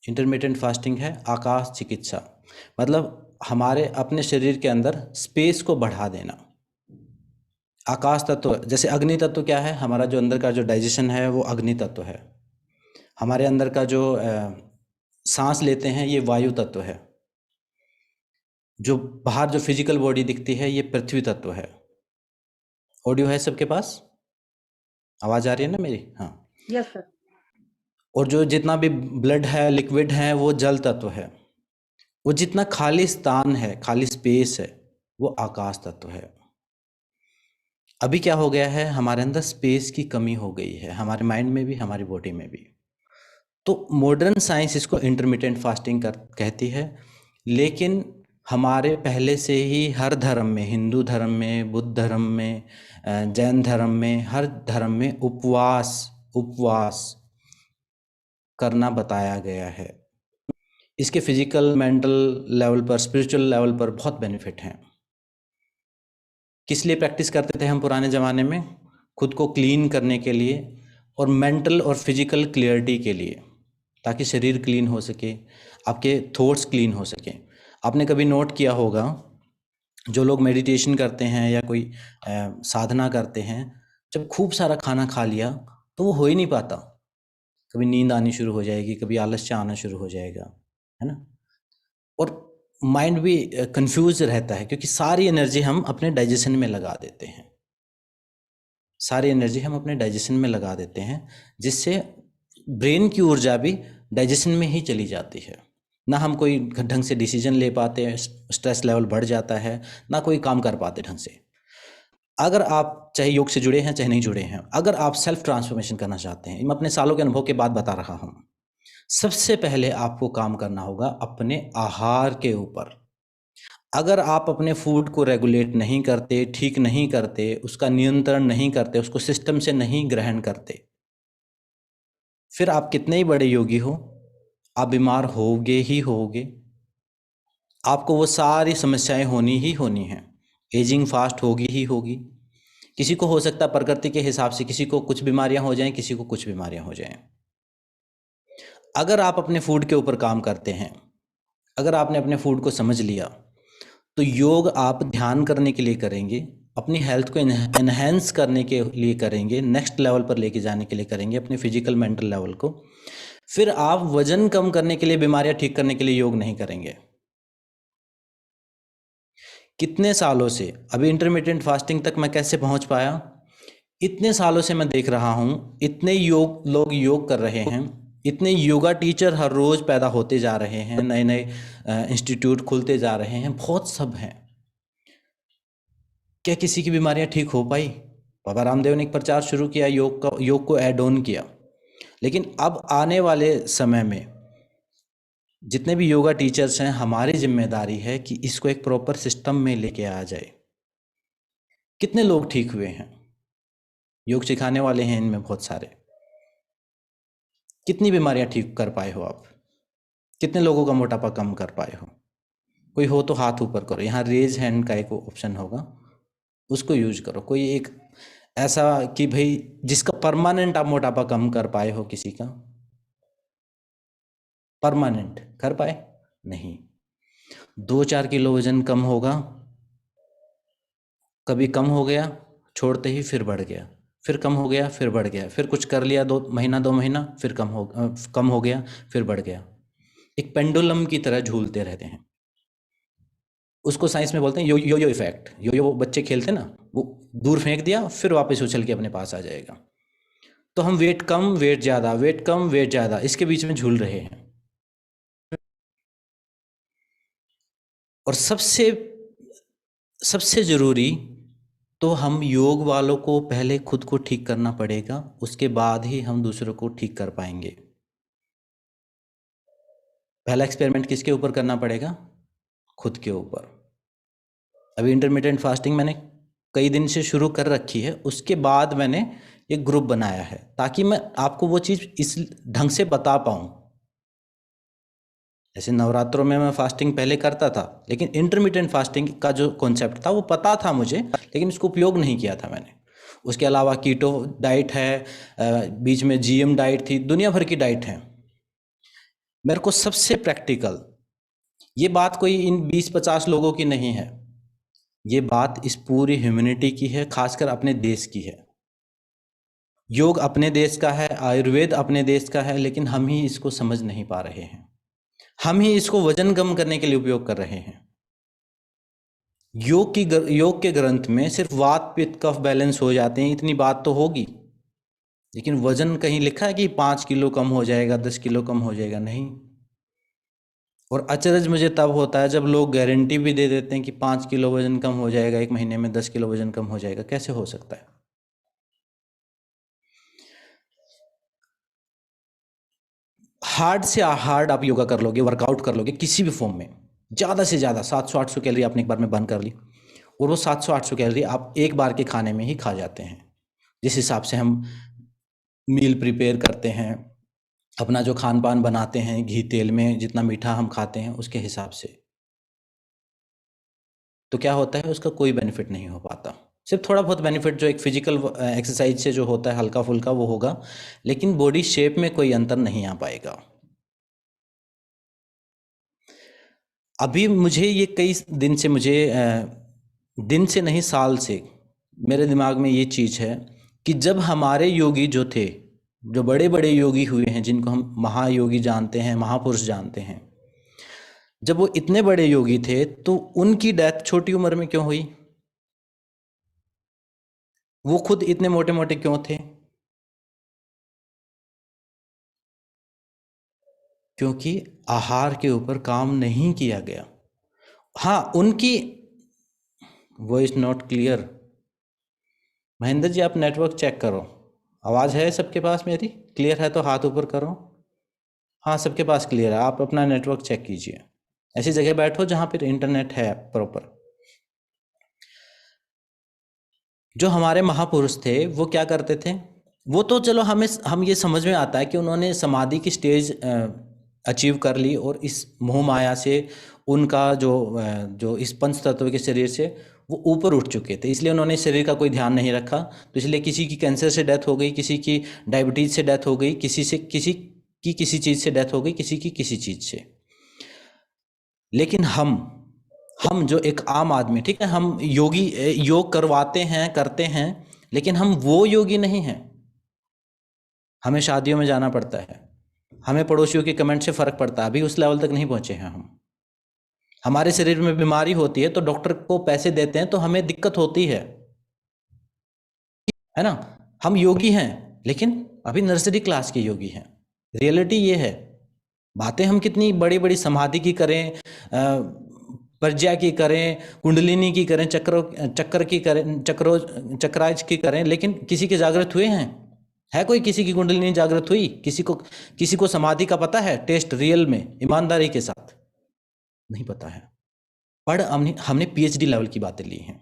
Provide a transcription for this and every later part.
Intermittent fasting है आकाश चिकित्सा, मतलब हमारे अपने शरीर के अंदर स्पेस को बढ़ा देना। आकाश तत्व जैसे अग्नि तत्व क्या है, हमारा जो अंदर का जो डाइजेशन है वो अग्नि तत्व है। हमारे अंदर का जो सांस लेते हैं ये वायु तत्व है। जो बाहर जो फिजिकल बॉडी दिखती है ये पृथ्वी तत्व है। ऑडियो है सबके पास? आवाज आ रही है ना मेरी? हाँ। Yes sir. और जो जितना भी ब्लड है, लिक्विड है, वो जल तत्व है। वो जितना खाली स्थान है, खाली स्पेस है, वो आकाश तत्व है। अभी क्या हो गया है, हमारे अंदर स्पेस की कमी हो गई है, हमारे माइंड में भी, हमारी बॉडी में भी। तो मॉडर्न साइंस इसको इंटरमिटेंट फास्टिंग कहती है। लेकिन हमारे पहले से ही हर धर्म में, हिंदू धर्म में, बुद्ध धर्म में, जैन धर्म में, हर धर्म में उपवास करना बताया गया है। इसके फिजिकल, मेंटल लेवल पर, स्पिरिचुअल लेवल पर बहुत बेनिफिट हैं। किस लिए प्रैक्टिस करते थे हम पुराने ज़माने में? खुद को क्लीन करने के लिए और मेंटल और फिजिकल क्लियरिटी के लिए, ताकि शरीर क्लीन हो सके, आपके थॉट्स क्लीन हो सके। आपने कभी नोट किया होगा, जो लोग मेडिटेशन करते हैं या कोई साधना करते हैं, जब खूब सारा खाना खा लिया तो वो हो ही नहीं पाता। कभी नींद आनी शुरू हो जाएगी, कभी आलस्य आना शुरू हो जाएगा, है ना? और माइंड भी कंफ्यूज रहता है, क्योंकि सारी एनर्जी हम अपने डाइजेशन में लगा देते हैं। सारी एनर्जी हम अपने डाइजेशन में लगा देते हैं, जिससे ब्रेन की ऊर्जा भी डाइजेशन में ही चली जाती है। ना हम कोई ढंग से डिसीजन ले पाते हैं, स्ट्रेस लेवल बढ़ जाता है, ना कोई काम कर पाते ढंग से। अगर आप चाहे योग से जुड़े हैं चाहे नहीं जुड़े हैं, अगर आप सेल्फ ट्रांसफॉर्मेशन करना चाहते हैं, मैं अपने सालों के अनुभव के बाद बता रहा हूँ, सबसे पहले आपको काम करना होगा अपने आहार के ऊपर। अगर आप अपने फूड को रेगुलेट नहीं करते, ठीक नहीं करते, उसका नियंत्रण नहीं करते, उसको सिस्टम से नहीं ग्रहण करते, फिर आप कितने ही बड़े योगी हो, आप बीमार होगे ही होगे। आपको वो सारी समस्याएं होनी ही होनी हैं। एजिंग फास्ट होगी ही होगी। किसी को हो सकता है प्रकृति के हिसाब से, किसी को कुछ बीमारियां हो जाएं, किसी को कुछ बीमारियां हो जाएं। अगर आप अपने फूड के ऊपर काम करते हैं, अगर आपने अपने फूड को समझ लिया, तो योग आप ध्यान करने के लिए करेंगे, अपनी हेल्थ को एनहेंस करने के लिए करेंगे, नेक्स्ट लेवल पर लेके जाने के लिए करेंगे, अपने फिजिकल मेंटल लेवल को। फिर आप वजन कम करने के लिए, बीमारियां ठीक करने के लिए योग नहीं करेंगे। कितने सालों से, अभी इंटरमिटेंट फास्टिंग तक मैं कैसे पहुंच पाया? इतने सालों से मैं देख रहा हूं, इतने लोग योग कर रहे हैं, इतने योगा टीचर हर रोज पैदा होते जा रहे हैं, नए नए इंस्टीट्यूट खुलते जा रहे हैं, बहुत सब हैं। क्या किसी की बीमारियां ठीक हो पाई? बाबा रामदेव ने एक प्रचार शुरू किया, योग को ऐड ऑन किया। लेकिन अब आने वाले समय में जितने भी योगा टीचर्स हैं, हमारी जिम्मेदारी है कि इसको एक प्रॉपर सिस्टम में लेके आ जाए। कितने लोग ठीक हुए हैं? योग सिखाने वाले हैं इनमें बहुत सारे। कितनी बीमारियां ठीक कर पाए हो आप? कितने लोगों का मोटापा कम कर पाए हो? कोई हो तो हाथ ऊपर करो, यहाँ रेज हैंड का एक ऑप्शन होगा, उसको यूज करो। कोई एक ऐसा कि भाई जिसका परमानेंट आप मोटापा कम कर पाए हो, किसी का परमानेंट कर पाए? नहीं। 2-4 किलो वजन कम होगा, कभी कम हो गया, छोड़ते ही फिर बढ़ गया, फिर कम हो गया, फिर बढ़ गया, फिर कुछ कर लिया 2 महीना, फिर कम हो गया, फिर बढ़ गया। एक पेंडुलम की तरह झूलते रहते हैं। उसको साइंस में बोलते हैं यो यो इफेक्ट। यो वो बच्चे खेलते हैं ना, वो दूर फेंक दिया, फिर वापस उछल के अपने पास आ जाएगा। तो हम वेट कम वेट ज़्यादा, वेट कम वेट ज़्यादा, इसके बीच में झूल रहे हैं। और सबसे ज़रूरी, तो हम योग वालों को पहले खुद को ठीक करना पड़ेगा, उसके बाद ही हम दूसरों को ठीक कर पाएंगे। पहला एक्सपेरिमेंट किसके ऊपर करना पड़ेगा? खुद के ऊपर। अभी इंटरमिटेंट फास्टिंग मैंने कई दिन से शुरू कर रखी है, उसके बाद मैंने एक ग्रुप बनाया है, ताकि मैं आपको वो चीज़ इस ढंग से बता पाऊँ। जैसे नवरात्रों में मैं फास्टिंग पहले करता था, लेकिन इंटरमिटेंट फास्टिंग का जो कॉन्सेप्ट था वो पता था मुझे, लेकिन इसको उपयोग नहीं किया था मैंने। उसके अलावा कीटो डाइट है, बीच में जीएम डाइट थी, दुनिया भर की डाइट है। मेरे को सबसे प्रैक्टिकल, ये बात कोई इन 20-50 लोगों की नहीं है, ये बात इस पूरी ह्यूमैनिटी की है, खासकर अपने देश की है। योग अपने देश का है, आयुर्वेद अपने देश का है, लेकिन हम ही इसको समझ नहीं पा रहे हैं। हम ही इसको वजन कम करने के लिए उपयोग कर रहे हैं। योग के ग्रंथ में सिर्फ वात पित्त कफ बैलेंस हो जाते हैं, इतनी बात तो होगी, लेकिन वजन कहीं लिखा है कि 5 किलो कम हो जाएगा, 10 किलो कम हो जाएगा? नहीं। और अचरज मुझे तब होता है जब लोग गारंटी भी दे देते हैं कि 5 किलो वजन कम हो जाएगा, 1 महीने में 10 किलो वजन कम हो जाएगा। कैसे हो सकता है? हार्ड से हार्ड आप योगा कर लोगे, वर्कआउट कर लोगे किसी भी फॉर्म में, ज़्यादा से ज़्यादा 700-800 कैलोरी आपने एक बार में बर्न कर ली, और वो 700-800 कैलोरी आप एक बार के खाने में ही खा जाते हैं। जिस हिसाब से हम मील प्रिपेयर करते हैं, अपना जो खान पान बनाते हैं, घी तेल में जितना मीठा हम खाते हैं उसके हिसाब से, तो क्या होता है, उसका कोई बेनिफिट नहीं हो पाता। सिर्फ थोड़ा बहुत बेनिफिट जो एक फिजिकल एक्सरसाइज से जो होता है हल्का फुल्का वो होगा, लेकिन बॉडी शेप में कोई अंतर नहीं आ पाएगा। अभी मुझे ये कई दिन से, मुझे दिन से नहीं साल से मेरे दिमाग में ये चीज़ है कि जब हमारे योगी जो थे, जो बड़े बड़े योगी हुए हैं, जिनको हम महायोगी जानते हैं, महापुरुष जानते हैं, जब वो इतने बड़े योगी थे तो उनकी डेथ छोटी उम्र में क्यों हुई? वो खुद इतने मोटे मोटे क्यों थे? क्योंकि आहार के ऊपर काम नहीं किया गया। हाँ, उनकी voice not clear. Mahendra ji, आप नेटवर्क चेक करो, आवाज़ है सबके पास मेरी? क्लियर है तो हाथ ऊपर करो। हाँ, सबके पास क्लियर है। आप अपना नेटवर्क चेक कीजिए, ऐसी जगह बैठो जहाँ पर इंटरनेट है प्रॉपर। जो हमारे महापुरुष थे वो क्या करते थे? वो तो चलो हम ये समझ में आता है कि उन्होंने समाधि की स्टेज अचीव कर ली, और इस मोह माया से उनका जो इस पंच तत्व के शरीर से वो ऊपर उठ चुके थे, इसलिए उन्होंने शरीर का कोई ध्यान नहीं रखा। तो इसलिए किसी की कैंसर से डेथ हो गई, किसी की डायबिटीज से डेथ हो गई, किसी चीज़ से डेथ हो गई, किसी की किसी चीज़ से। लेकिन हम जो एक आम आदमी, ठीक है, हम योग करवाते हैं, करते हैं, लेकिन हम वो योगी नहीं हैं। हमें शादियों में जाना पड़ता है, हमें पड़ोसियों के कमेंट से फर्क पड़ता है, अभी उस लेवल तक नहीं पहुंचे हैं हम। हमारे शरीर में बीमारी होती है तो डॉक्टर को पैसे देते हैं, तो हमें दिक्कत होती है ना? हम योगी हैं, लेकिन अभी नर्सरी क्लास के योगी हैं। रियलिटी ये है। बातें हम कितनी बड़ी बड़ी समाधि की करें, प्रज्ञा की करें, कुंडलिनी की करें, चक्र की करें, चक्राज की करें, लेकिन किसी के जागृत हुए हैं? है कोई किसी की कुंडलिनी जागृत हुई? किसी को समाधि का पता है? टेस्ट रियल में ईमानदारी के साथ नहीं पता है। हमने पीएचडी लेवल की बातें ली हैं।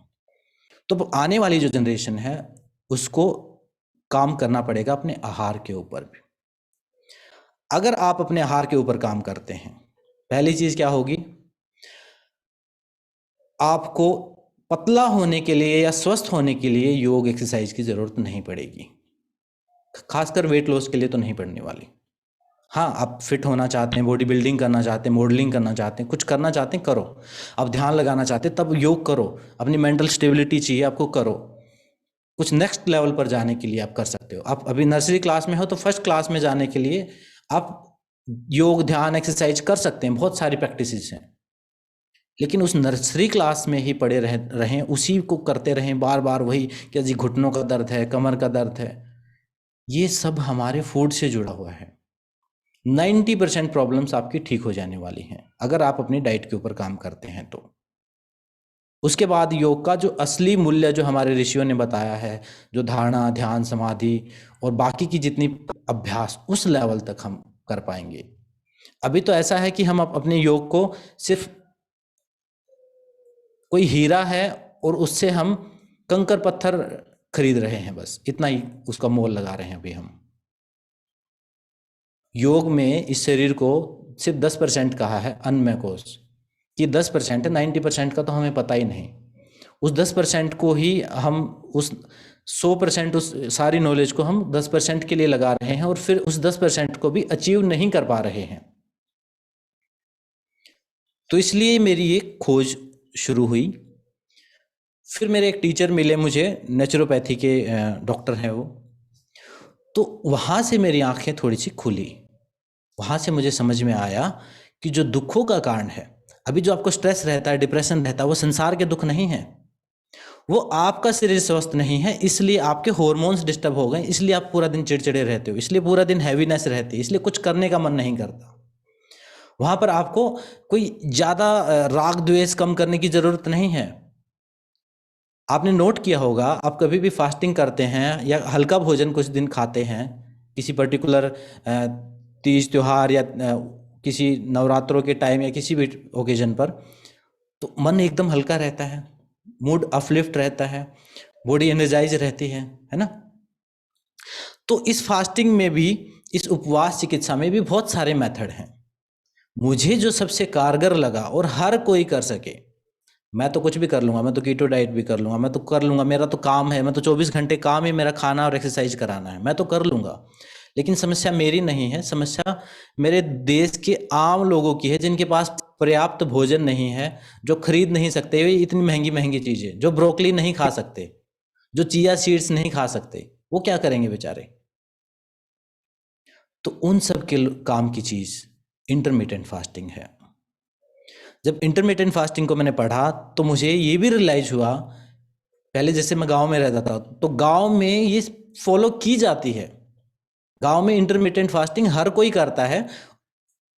तो आने वाली जो जनरेशन है उसको काम करना पड़ेगा अपने आहार के ऊपर भी। अगर आप अपने आहार के ऊपर काम करते हैं, पहली चीज क्या होगी? आपको पतला होने के लिए या स्वस्थ होने के लिए योग एक्सरसाइज की जरूरत नहीं पड़ेगी, खासकर वेट लॉस के लिए तो नहीं पड़ने वाली। हाँ, आप फिट होना चाहते हैं, बॉडी बिल्डिंग करना चाहते हैं, मॉडलिंग करना चाहते हैं, कुछ करना चाहते हैं, करो। अब ध्यान लगाना चाहते हैं तब योग करो। अपनी मेंटल स्टेबिलिटी चाहिए आपको, करो। कुछ नेक्स्ट लेवल पर जाने के लिए आप कर सकते हो। आप अभी नर्सरी क्लास में हो तो फर्स्ट क्लास में जाने के लिए आप योग, ध्यान, एक्सरसाइज कर सकते हैं, बहुत सारी प्रैक्टिसेस हैं। लेकिन उस नर्सरी क्लास में ही पड़े रहें, उसी को करते रहें बार बार वही, क्या जी घुटनों का दर्द है, कमर का दर्द है, ये सब हमारे फूड से जुड़ा हुआ है। 90% प्रॉब्लम्स आपकी ठीक हो जाने वाली हैं अगर आप अपनी डाइट के ऊपर काम करते हैं तो। उसके बाद योग का जो असली मूल्य जो हमारे ऋषियों ने बताया है, जो धारणा, ध्यान, समाधि और बाकी की जितनी अभ्यास, उस लेवल तक हम कर पाएंगे। अभी तो ऐसा है कि हम अपने योग को सिर्फ कोई हीरा है और उससे हम कंकर पत्थर खरीद रहे हैं, बस इतना ही उसका मोल लगा रहे हैं अभी हम। योग में इस शरीर को सिर्फ 10% कहा है अन्नमय कोश, कि 10% है, 90% का तो हमें पता ही नहीं। उस 10% को ही हम उस 100%, उस सारी नॉलेज को हम 10% के लिए लगा रहे हैं, और फिर उस 10% को भी अचीव नहीं कर पा रहे हैं। तो इसलिए मेरी एक खोज शुरू हुई। फिर मेरे एक टीचर मिले मुझे, नेचुरोपैथी के डॉक्टर हैं वो। तो वहाँ से मेरी आंखें थोड़ी सी खुली। वहाँ से मुझे समझ में आया कि जो दुखों का कारण है, अभी जो आपको स्ट्रेस रहता है, डिप्रेशन रहता है, वो संसार के दुख नहीं है। वो आपका शरीर स्वस्थ नहीं है, इसलिए आपके हार्मोन्स डिस्टर्ब हो गए, इसलिए आप पूरा दिन चिड़चिड़े रहते हो, इसलिए पूरा दिन हैवीनेस रहती है, इसलिए कुछ करने का मन नहीं करता। वहाँ पर आपको कोई ज़्यादा राग द्वेष कम करने की ज़रूरत नहीं है। आपने नोट किया होगा, आप कभी भी फास्टिंग करते हैं या हल्का भोजन कुछ दिन खाते हैं, किसी पर्टिकुलर तीज त्योहार या किसी नवरात्रों के टाइम या किसी भी ओकेजन पर, तो मन एकदम हल्का रहता है, मूड अपलिफ्ट रहता है, बॉडी एनर्जाइज रहती है ना। तो इस फास्टिंग में भी, इस उपवास चिकित्सा में भी बहुत सारे मेथड हैं। मुझे जो सबसे कारगर लगा और हर कोई कर सके, मैं तो कुछ भी कर लूँगा, मैं तो कीटो डाइट भी कर लूँगा, मैं तो कर लूँगा, मेरा तो काम है, मैं तो 24 घंटे काम ही मेरा खाना और एक्सरसाइज कराना है, मैं तो कर लूँगा। लेकिन समस्या मेरी नहीं है, समस्या मेरे देश के आम लोगों की है, जिनके पास पर्याप्त भोजन नहीं है, जो खरीद नहीं सकते ये इतनी महंगी महंगी चीज़ें, जो ब्रोकली नहीं खा सकते, जो चिया सीड्स नहीं खा सकते, वो क्या करेंगे बेचारे। तो उन सब के काम की चीज़ इंटरमिटेंट फास्टिंग है। जब इंटरमिटेंट फास्टिंग को मैंने पढ़ा तो मुझे ये भी रियलाइज हुआ, पहले जैसे मैं गांव में रहता था तो गांव में ये फॉलो की जाती है। गांव में इंटरमिटेंट फास्टिंग हर कोई करता है,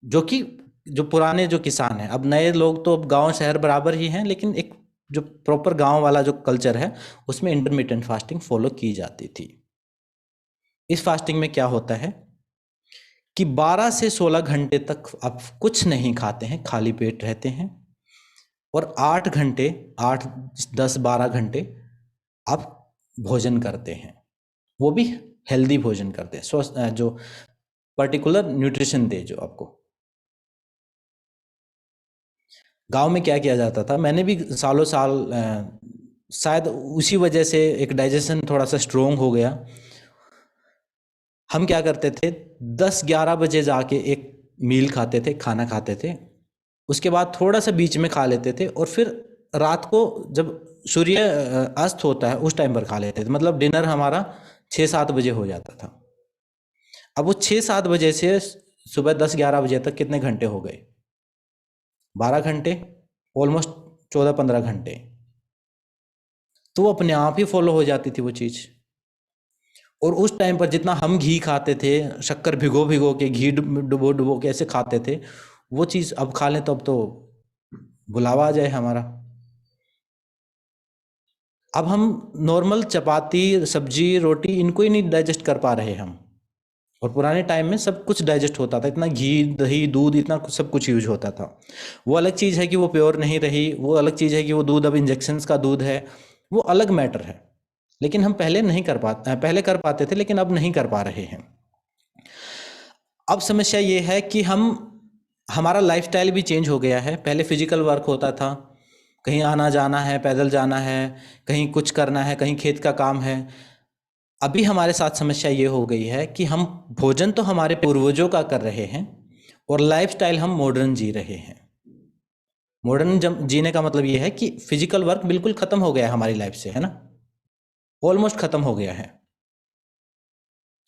जो कि जो पुराने जो किसान हैं, अब नए लोग तो अब गांव शहर बराबर ही हैं, लेकिन एक जो प्रॉपर गांव वाला जो कल्चर है उसमें इंटरमिटेंट फास्टिंग फॉलो की जाती थी। इस फास्टिंग में क्या होता है कि 12 से 16 घंटे तक आप कुछ नहीं खाते हैं, खाली पेट रहते हैं, और 8 घंटे, 8 10 12 घंटे आप भोजन करते हैं, वो भी हेल्दी भोजन करते हैं, स्वस्थ, जो पर्टिकुलर न्यूट्रिशन दे जो आपको। गांव में क्या किया जाता था, मैंने भी सालों साल शायद उसी वजह से एक डाइजेशन थोड़ा सा स्ट्रोंग हो गया। हम क्या करते थे, 10-11 बजे जाके एक मील खाते थे, खाना खाते थे, उसके बाद थोड़ा सा बीच में खा लेते थे, और फिर रात को जब सूर्य अस्त होता है उस टाइम पर खा लेते थे। मतलब डिनर हमारा 6-7 बजे हो जाता था। अब वो 6-7 बजे से सुबह 10-11 बजे तक कितने घंटे हो गए, 12 घंटे, ऑलमोस्ट 14-15 घंटे। तो वो अपने आप ही फॉलो हो जाती थी वो चीज़। और उस टाइम पर जितना हम घी खाते थे, शक्कर भिगो भिगो के, घी डुबो डुबो के ऐसे खाते थे, वो चीज़ अब खा लें तो अब तो बुलावा आ जाए हमारा। अब हम नॉर्मल चपाती, सब्जी, रोटी, इनको ही नहीं डाइजेस्ट कर पा रहे हम। और पुराने टाइम में सब कुछ डाइजेस्ट होता था, इतना घी दही दूध इतना सब कुछ यूज होता था। वो अलग चीज़ है कि वो प्योर नहीं रही, वो अलग चीज़ है कि वो दूध अब इंजेक्शंस का दूध है, वो अलग मैटर है। लेकिन हम पहले नहीं कर पाते, पहले कर पाते थे लेकिन अब नहीं कर पा रहे हैं। अब समस्या ये है कि हमारा लाइफस्टाइल भी चेंज हो गया है। पहले फिजिकल वर्क होता था, कहीं आना जाना है, पैदल जाना है, कहीं कुछ करना है, कहीं खेत का काम है। अभी हमारे साथ समस्या ये हो गई है कि हम भोजन तो हमारे पूर्वजों का कर रहे हैं और लाइफस्टाइल हम मॉडर्न जी रहे हैं। मॉडर्न जीने का मतलब ये है कि फिजिकल वर्क बिल्कुल खत्म हो गया है हमारी लाइफ से, है ना, ऑलमोस्ट खत्म हो गया है।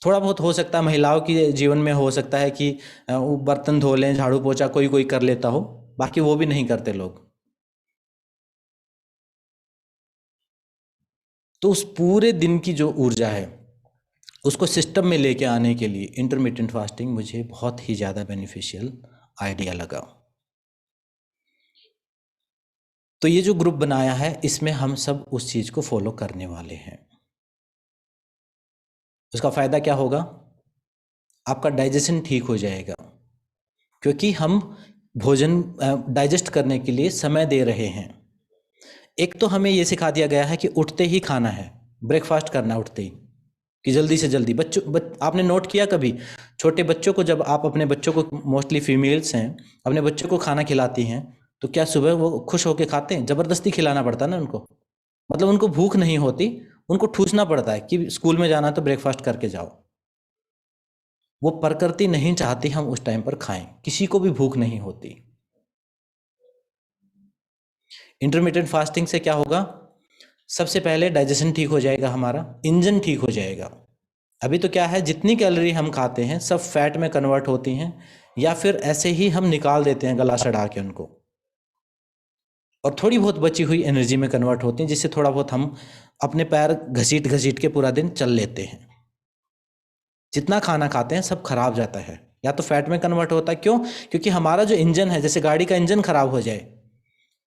थोड़ा बहुत हो सकता है महिलाओं के जीवन में, हो सकता है कि वो बर्तन धो लें, झाड़ू पोछा कोई कोई कर लेता हो, बाकी वो भी नहीं करते लोग। तो उस पूरे दिन की जो ऊर्जा है उसको सिस्टम में लेके आने के लिए इंटरमिटेंट फास्टिंग मुझे बहुत ही ज़्यादा बेनिफिशियल आइडिया लगा। तो ये जो ग्रुप बनाया है इसमें हम सब उस चीज़ को फॉलो करने वाले हैं। उसका फ़ायदा क्या होगा, आपका डाइजेशन ठीक हो जाएगा, क्योंकि हम भोजन डाइजेस्ट करने के लिए समय दे रहे हैं। एक तो हमें ये सिखा दिया गया है कि उठते ही खाना है, ब्रेकफास्ट करना है उठते ही, कि जल्दी से जल्दी। आपने नोट किया कभी, छोटे बच्चों को जब आप अपने बच्चों को, मोस्टली फीमेल्स हैं, अपने बच्चों को खाना खिलाती हैं तो क्या सुबह वो खुश होकर खाते हैं? ज़बरदस्ती खिलाना पड़ता है ना उनको, मतलब उनको भूख नहीं होती, उनको ठूसना पड़ता है कि स्कूल में जाना तो ब्रेकफास्ट करके जाओ। वो प्रकृति नहीं चाहती हम उस टाइम पर खाएं, किसी को भी भूख नहीं होती। इंटरमिटेंट फास्टिंग से क्या होगा, सबसे पहले डाइजेशन ठीक हो जाएगा, हमारा इंजन ठीक हो जाएगा। अभी तो क्या है, जितनी कैलोरी हम खाते हैं सब फैट में कन्वर्ट होती हैं, या फिर ऐसे ही हम निकाल देते हैं गला सड़ा के उनको, और थोड़ी बहुत बची हुई एनर्जी में कन्वर्ट होती हैं, जिससे थोड़ा बहुत हम अपने पैर घसीट घसीट के पूरा दिन चल लेते हैं। जितना खाना खाते हैं सब खराब जाता है, या तो फैट में कन्वर्ट होता है। क्यों? क्योंकि हमारा जो इंजन है, जैसे गाड़ी का इंजन खराब हो जाए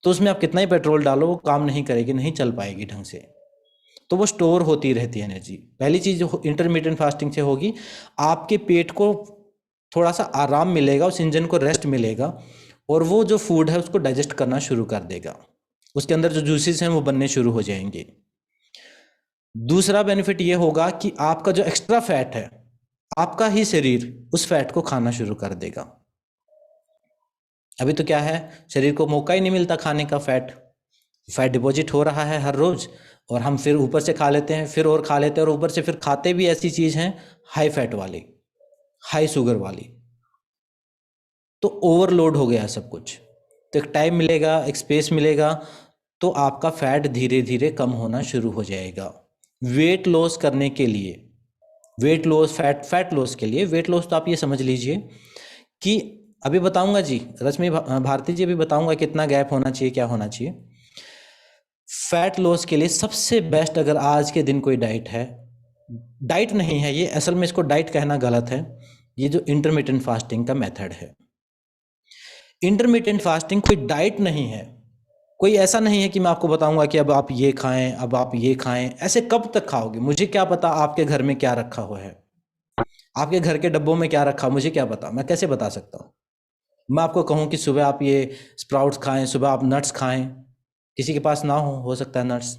तो उसमें आप कितना ही पेट्रोल डालो वो काम नहीं करेगी, नहीं चल पाएगी ढंग से, तो वो स्टोर होती रहती है एनर्जी। पहली चीज इंटरमीडिएट फास्टिंग से होगी, आपके पेट को थोड़ा सा आराम मिलेगा, उस इंजन को रेस्ट मिलेगा, और वो जो फूड है उसको डाइजेस्ट करना शुरू कर देगा, उसके अंदर जो जूसेस हैं वो बनने शुरू हो जाएंगे। दूसरा बेनिफिट ये होगा कि आपका जो एक्स्ट्रा फैट है, आपका ही शरीर उस फैट को खाना शुरू कर देगा। अभी तो क्या है, शरीर को मौका ही नहीं मिलता खाने का, फैट डिपॉजिट हो रहा है हर रोज, और हम फिर ऊपर से खा लेते हैं, फिर और खा लेते हैं, और ऊपर से फिर खाते भी ऐसी चीज हैं हाई फैट वाली, हाई शुगर वाली, तो ओवरलोड हो गया सब कुछ। तो एक टाइम मिलेगा, एक स्पेस मिलेगा, तो आपका फैट धीरे धीरे कम होना शुरू हो जाएगा। वेट लॉस करने के लिए, वेट लॉस, फैट लॉस के लिए, वेट लॉस तो आप ये समझ लीजिए कि अभी बताऊंगा जी, रश्मि भारती जी, अभी बताऊंगा कितना गैप होना चाहिए, क्या होना चाहिए। फैट लॉस के लिए सबसे बेस्ट, अगर आज के दिन कोई डाइट है, डाइट नहीं है ये, असल में इसको डाइट कहना गलत है, ये जो इंटरमिटेंट फास्टिंग का मेथड है। इंटरमिटेंट फास्टिंग कोई डाइट नहीं है, कोई ऐसा नहीं है कि मैं आपको बताऊंगा कि अब आप ये खाएं, अब आप ये खाएं। ऐसे कब तक खाओगे? मुझे क्या पता आपके घर में क्या रखा हुआ है, आपके घर के डब्बों में क्या रखा, मुझे क्या पता, मैं कैसे बता सकता हूँ? मैं आपको कहूँ कि सुबह आप ये स्प्राउट्स खाएं, सुबह आप नट्स खाएं, किसी के पास ना हो सकता है नट्स,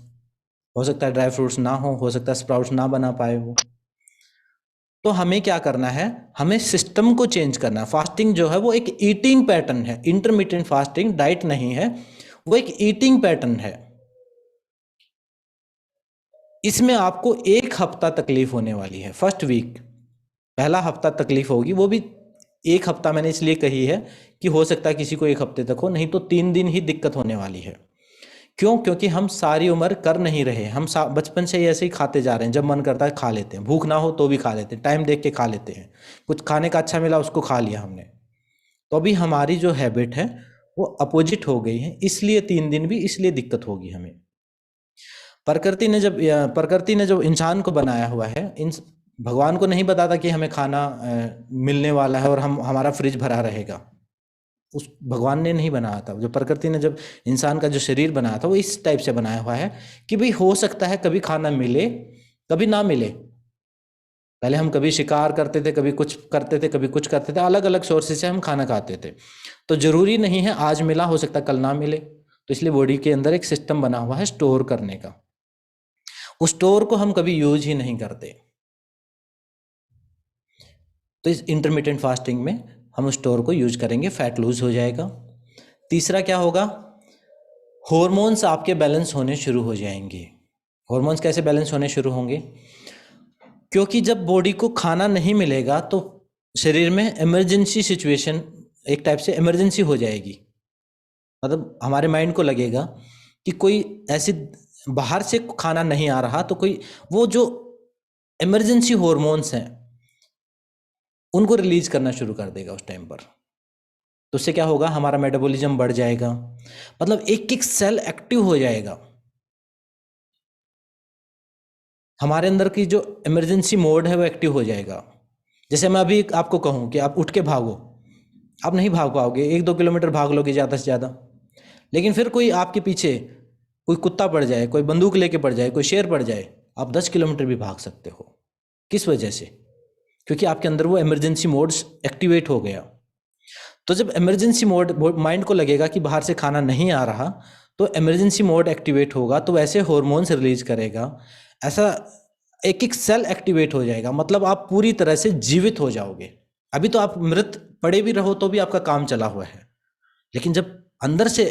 हो सकता है ड्राई फ्रूट्स ना हो सकता है स्प्राउट्स ना बना पाए वो। तो हमें क्या करना है, हमें सिस्टम को चेंज करना है। फास्टिंग जो है वो एक ईटिंग पैटर्न है, इंटरमिटेंट फास्टिंग डाइट नहीं है, वो एक ईटिंग पैटर्न है। इसमें आपको 1 हफ्ता तकलीफ होने वाली है, फर्स्ट वीक, पहला हफ्ता तकलीफ होगी, वो भी 1 हफ्ता मैंने इसलिए कही है कि हो सकता है किसी को 1 हफ्ते तक हो, नहीं तो 3 दिन ही दिक्कत होने वाली है। क्यों? क्योंकि हम सारी उम्र कर नहीं रहे, हम बचपन से ही ऐसे ही खाते जा रहे हैं, जब मन करता है खा लेते हैं, भूख ना हो तो भी खा लेते हैं, टाइम देख के खा लेते हैं, कुछ खाने का अच्छा मिला उसको खा लिया हमने। तो अभी हमारी जो हैबिट है वो अपोजिट हो गई है, इसलिए 3 दिन भी इसलिए दिक्कत होगी हमें। प्रकृति ने जब इंसान को बनाया हुआ है, भगवान को नहीं बताता कि हमें खाना मिलने वाला है और हमारा फ्रिज भरा रहेगा, उस भगवान ने नहीं बनाया था। जो प्रकृति ने जब इंसान का जो शरीर बनाया था वो इस टाइप से बनाया हुआ है कि भाई हो सकता है कभी खाना मिले कभी ना मिले। पहले हम कभी शिकार करते थे, कभी कुछ करते थे, कभी कुछ करते थे, अलग अलग सोर्सेज से हम खाना खाते थे। तो जरूरी नहीं है आज मिला, हो सकता है कल ना मिले। तो इसलिए बॉडी के अंदर एक सिस्टम बना हुआ है स्टोर करने का, उस स्टोर को हम कभी यूज ही नहीं करते। तो इस इंटरमिटेंट फास्टिंग में हम उस स्टोर को यूज करेंगे, फैट लूज हो जाएगा। तीसरा क्या होगा, हॉर्मोन्स आपके बैलेंस होने शुरू हो जाएंगे। हॉर्मोन्स कैसे बैलेंस होने शुरू होंगे? क्योंकि जब बॉडी को खाना नहीं मिलेगा तो शरीर में इमरजेंसी सिचुएशन, एक टाइप से इमरजेंसी हो जाएगी। मतलब हमारे माइंड को लगेगा कि कोई ऐसी बाहर से खाना नहीं आ रहा, तो कोई वो जो इमरजेंसी हॉर्मोन्स हैं उनको रिलीज करना शुरू कर देगा उस टाइम पर। तो उससे क्या होगा, हमारा मेटाबॉलिज्म बढ़ जाएगा, मतलब एक एक सेल एक्टिव हो जाएगा। हमारे अंदर की जो इमरजेंसी मोड है वो एक्टिव हो जाएगा। जैसे मैं अभी आपको कहूँ कि आप उठ के भागो, आप नहीं भाग पाओगे, 1-2 किलोमीटर भाग लोगे ज़्यादा से ज़्यादा। लेकिन फिर कोई आपके पीछे कोई कुत्ता पड़ जाए, कोई बंदूक लेके पड़ जाए, कोई शेर पड़ जाए, आप 10 किलोमीटर भी भाग सकते हो। किस वजह से? क्योंकि आपके अंदर वो इमरजेंसी मोड्स एक्टिवेट हो गया। तो जब इमरजेंसी मोड, माइंड को लगेगा कि बाहर से खाना नहीं आ रहा, तो इमरजेंसी मोड एक्टिवेट होगा, तो वैसे हॉर्मोन्स रिलीज करेगा, ऐसा एक एक सेल एक्टिवेट हो जाएगा, मतलब आप पूरी तरह से जीवित हो जाओगे। अभी तो आप मृत पड़े भी रहो तो भी आपका काम चला हुआ है, लेकिन जब अंदर से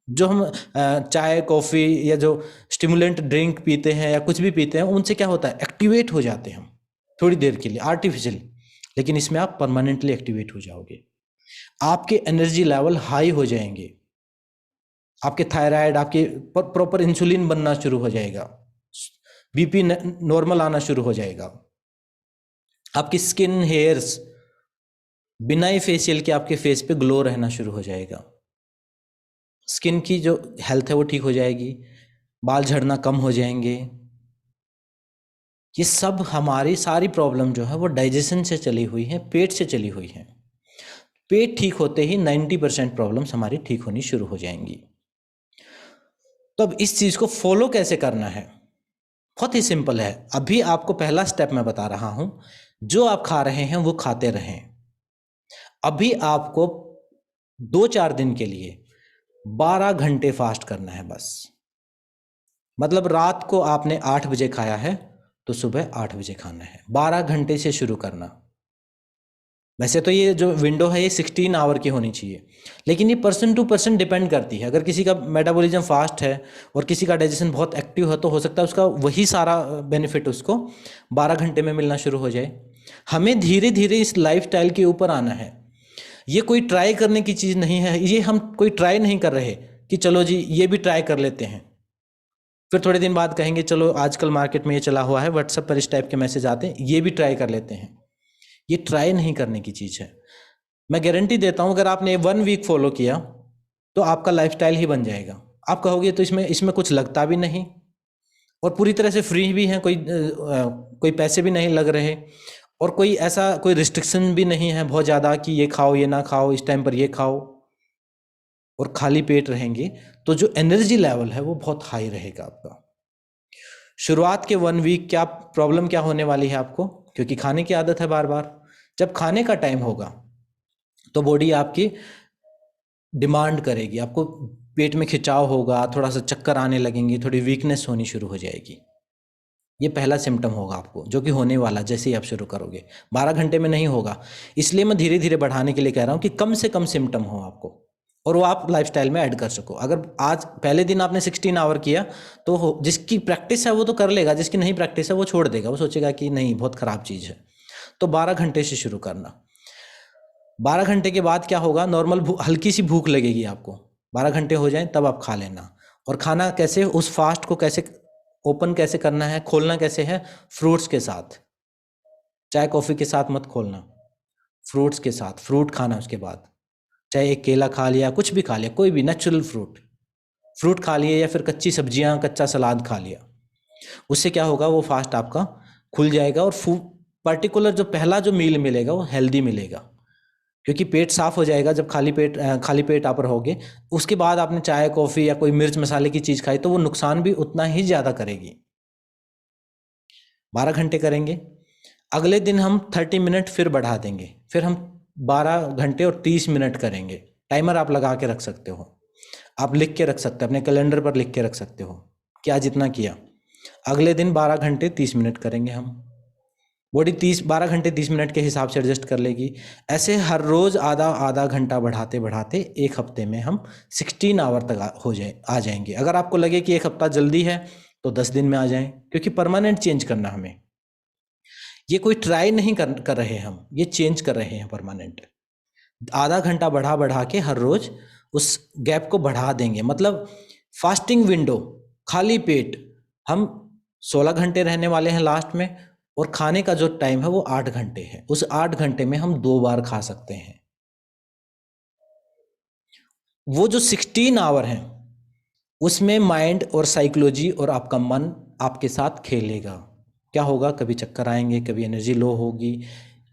जो हम चाय कॉफ़ी या जो स्टिमुलेंट ड्रिंक पीते हैं या कुछ भी पीते हैं, उनसे क्या होता है, एक्टिवेट हो जाते हैं हम थोड़ी देर के लिए आर्टिफिशियल, लेकिन इसमें आप परमानेंटली एक्टिवेट हो जाओगे, आपके एनर्जी लेवल हाई हो जाएंगे। आपके थायराइड, आपके प्रॉपर इंसुलिन बनना शुरू हो जाएगा, बीपी नॉर्मल आना शुरू हो जाएगा, आपकी स्किन हेयर्स बिना ही फेशियल के आपके फेस पे ग्लो रहना शुरू हो जाएगा, स्किन की जो हेल्थ है वो ठीक हो जाएगी, बाल झड़ना कम हो जाएंगे। ये सब हमारी सारी प्रॉब्लम जो है वो डाइजेशन से चली हुई है, पेट से चली हुई है। पेट ठीक होते ही 90% प्रॉब्लम्स हमारी ठीक होनी शुरू हो जाएंगी। तो अब इस चीज़ को फॉलो कैसे करना है? बहुत ही सिंपल है। अभी आपको पहला स्टेप मैं बता रहा हूं, जो आप खा रहे हैं वो खाते रहें। अभी आपको 2-4 दिन के लिए 12 घंटे फास्ट करना है बस। मतलब रात को आपने 8 बजे खाया है तो सुबह 8 बजे खाना है, 12 घंटे से शुरू करना। वैसे तो ये जो विंडो है ये 16 आवर की होनी चाहिए, लेकिन ये पर्सन टू पर्सन डिपेंड करती है। अगर किसी का मेटाबॉलिज्म फास्ट है और किसी का डाइजेशन बहुत एक्टिव है तो हो सकता है उसका वही सारा बेनिफिट उसको 12 घंटे में मिलना शुरू हो जाए। हमें धीरे धीरे इस लाइफस्टाइल के ऊपर आना है। ये कोई ट्राई करने की चीज़ नहीं है, ये हम कोई ट्राई नहीं कर रहे कि चलो जी ये भी ट्राई कर लेते हैं, फिर थोड़े दिन बाद कहेंगे चलो आजकल मार्केट में ये चला हुआ है, व्हाट्सएप पर इस टाइप के मैसेज आते हैं, ये भी ट्राई कर लेते हैं। ये ट्राई नहीं करने की चीज़ है। मैं गारंटी देता हूं अगर आपने 1 वीक फॉलो किया तो आपका लाइफस्टाइल ही बन जाएगा। आप कहोगे तो इसमें कुछ लगता भी नहीं और पूरी तरह से फ्री भी है, कोई पैसे भी नहीं लग रहे और कोई ऐसा कोई रिस्ट्रिक्शन भी नहीं है बहुत ज़्यादा कि ये खाओ ये ना खाओ, इस टाइम पर ये खाओ, और खाली पेट रहेंगे तो जो एनर्जी लेवल है वो बहुत हाई रहेगा आपका। शुरुआत के 1 वीक क्या प्रॉब्लम क्या होने वाली है आपको, क्योंकि खाने की आदत है बार बार। जब खाने का टाइम होगा तो बॉडी आपकी डिमांड करेगी, आपको पेट में खिंचाव होगा, थोड़ा सा चक्कर आने लगेंगे, थोड़ी वीकनेस होनी शुरू हो जाएगी। ये पहला सिम्टम होगा आपको जो कि होने वाला जैसे ही आप शुरू करोगे। 12 घंटे में नहीं होगा, इसलिए मैं धीरे धीरे बढ़ाने के लिए कह रहा हूँ कि कम से कम सिम्टम हो आपको और वो आप लाइफस्टाइल में ऐड कर सको। अगर आज पहले दिन आपने 16 आवर किया तो जिसकी प्रैक्टिस है वो तो कर लेगा, जिसकी नहीं प्रैक्टिस है वो छोड़ देगा, वो सोचेगा कि नहीं बहुत ख़राब चीज़ है। तो 12 घंटे से शुरू करना। 12 घंटे के बाद क्या होगा, नॉर्मल हल्की सी भूख लगेगी आपको, 12 घंटे हो जाएं तब आप खा लेना। और खाना कैसे, उस फास्ट को कैसे ओपन कैसे करना है, खोलना कैसे है, फ्रूट्स के साथ। चाय कॉफ़ी के साथ मत खोलना, फ्रूट्स के साथ, फ्रूट खाना। उसके बाद चाहे एक केला खा लिया, कुछ भी खा लिया, कोई भी नेचुरल फ्रूट खा लिए, या फिर कच्ची सब्जियां, कच्चा सलाद खा लिया। उससे क्या होगा, वो फास्ट आपका खुल जाएगा और पर्टिकुलर जो पहला जो मील मिलेगा वो हेल्दी मिलेगा, क्योंकि पेट साफ हो जाएगा जब खाली पेट आप रहोगे। उसके बाद आपने चाय कॉफ़ी या कोई मिर्च मसाले की चीज़ खाई तो वो नुकसान भी उतना ही ज़्यादा करेगी। 12 घंटे करेंगे, अगले दिन हम 30 मिनट फिर बढ़ा देंगे, फिर हम 12 घंटे और 30 मिनट करेंगे। टाइमर आप लगा के रख सकते हो, आप लिख के रख सकते हो, अपने कैलेंडर पर लिख के रख सकते हो क्या जितना किया। अगले दिन 12 घंटे 30 मिनट करेंगे हम। बॉडी 12 घंटे 30 मिनट के हिसाब से एडजस्ट कर लेगी। ऐसे हर रोज़ आधा घंटा बढ़ाते बढ़ाते एक हफ्ते में हम 16 आवर तक आ जाएंगे। अगर आपको लगे कि एक हफ्ता जल्दी है तो 10 दिन में आ जाएं, क्योंकि परमानेंट चेंज करना हमें। ये कोई ट्राई नहीं कर रहे हम, ये चेंज कर रहे हैं परमानेंट। आधा घंटा बढ़ा बढ़ा के हर रोज उस गैप को बढ़ा देंगे। मतलब फास्टिंग विंडो, खाली पेट हम 16 घंटे रहने वाले हैं लास्ट में, और खाने का जो टाइम है वो 8 घंटे है। उस 8 घंटे में हम 2 बार खा सकते हैं। वो जो 16 आवर हैं उसमें माइंड और साइकोलॉजी और आपका मन आपके साथ खेलेगा। क्या होगा, कभी चक्कर आएंगे, कभी एनर्जी लो होगी,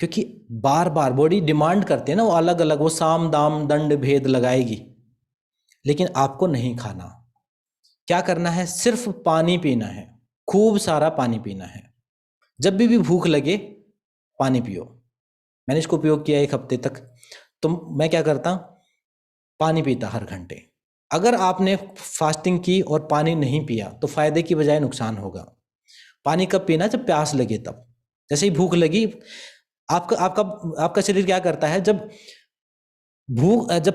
क्योंकि बार बार बॉडी डिमांड करते हैं ना, वो अलग अलग, वो साम दाम दंड भेद लगाएगी। लेकिन आपको नहीं खाना। क्या करना है, सिर्फ पानी पीना है, खूब सारा पानी पीना है। जब भी भूख लगे पानी पियो। मैंने इसको उपयोग किया 1 हफ्ते तक। तो मैं क्या करता, पानी पीता हर घंटे। अगर आपने फास्टिंग की और पानी नहीं पिया तो फायदे की बजाय नुकसान होगा। पानी कब पीना, जब प्यास लगे तब। जैसे ही भूख लगी, आपका शरीर क्या करता है, जब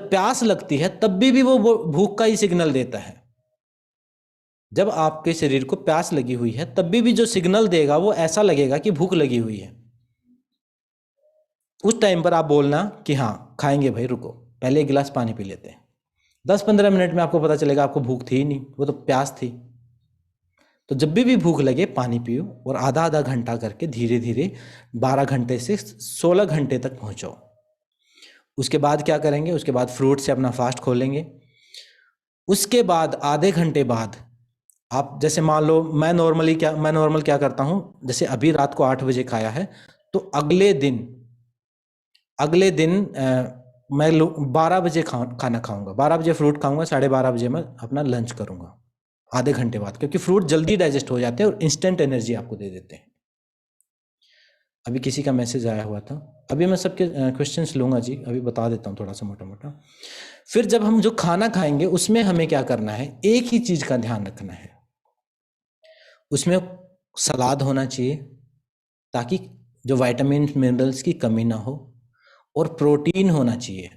प्यास लगती है तब भी वो भूख का ही सिग्नल देता है। जब आपके शरीर को प्यास लगी हुई है तब भी जो सिग्नल देगा वो ऐसा लगेगा कि भूख लगी हुई है। उस टाइम पर आप बोलना कि हाँ खाएंगे भाई, रुको पहले 1 गिलास पानी पी लेते हैं। 10-15 मिनट में आपको पता चलेगा आपको भूख थी ही नहीं, वो तो प्यास थी। तो जब भी भूख लगे पानी पियो और आधा आधा घंटा करके धीरे धीरे 12 घंटे से 16 घंटे तक पहुँचो। उसके बाद क्या करेंगे, उसके बाद फ्रूट से अपना फास्ट खोलेंगे। उसके बाद आधे घंटे बाद आप, जैसे मान लो मैं नॉर्मल क्या करता हूँ, जैसे अभी रात को 8 बजे खाया है तो अगले दिन मैं 12 बजे खाना खाऊंगा, 12 बजे फ्रूट खाऊंगा, 12:30 बजे मैं अपना लंच करूंगा आधे घंटे बाद, क्योंकि फ्रूट जल्दी डाइजेस्ट हो जाते हैं और इंस्टेंट एनर्जी आपको दे देते हैं। अभी किसी का मैसेज आया हुआ था, अभी मैं सबके क्वेश्चंस लूंगा जी, अभी बता देता हूँ थोड़ा सा मोटा मोटा। फिर जब हम जो खाना खाएंगे उसमें हमें क्या करना है, एक ही चीज का ध्यान रखना है, उसमें सलाद होना चाहिए ताकि जो विटामिन मिनरल्स की कमी ना हो, और प्रोटीन होना चाहिए।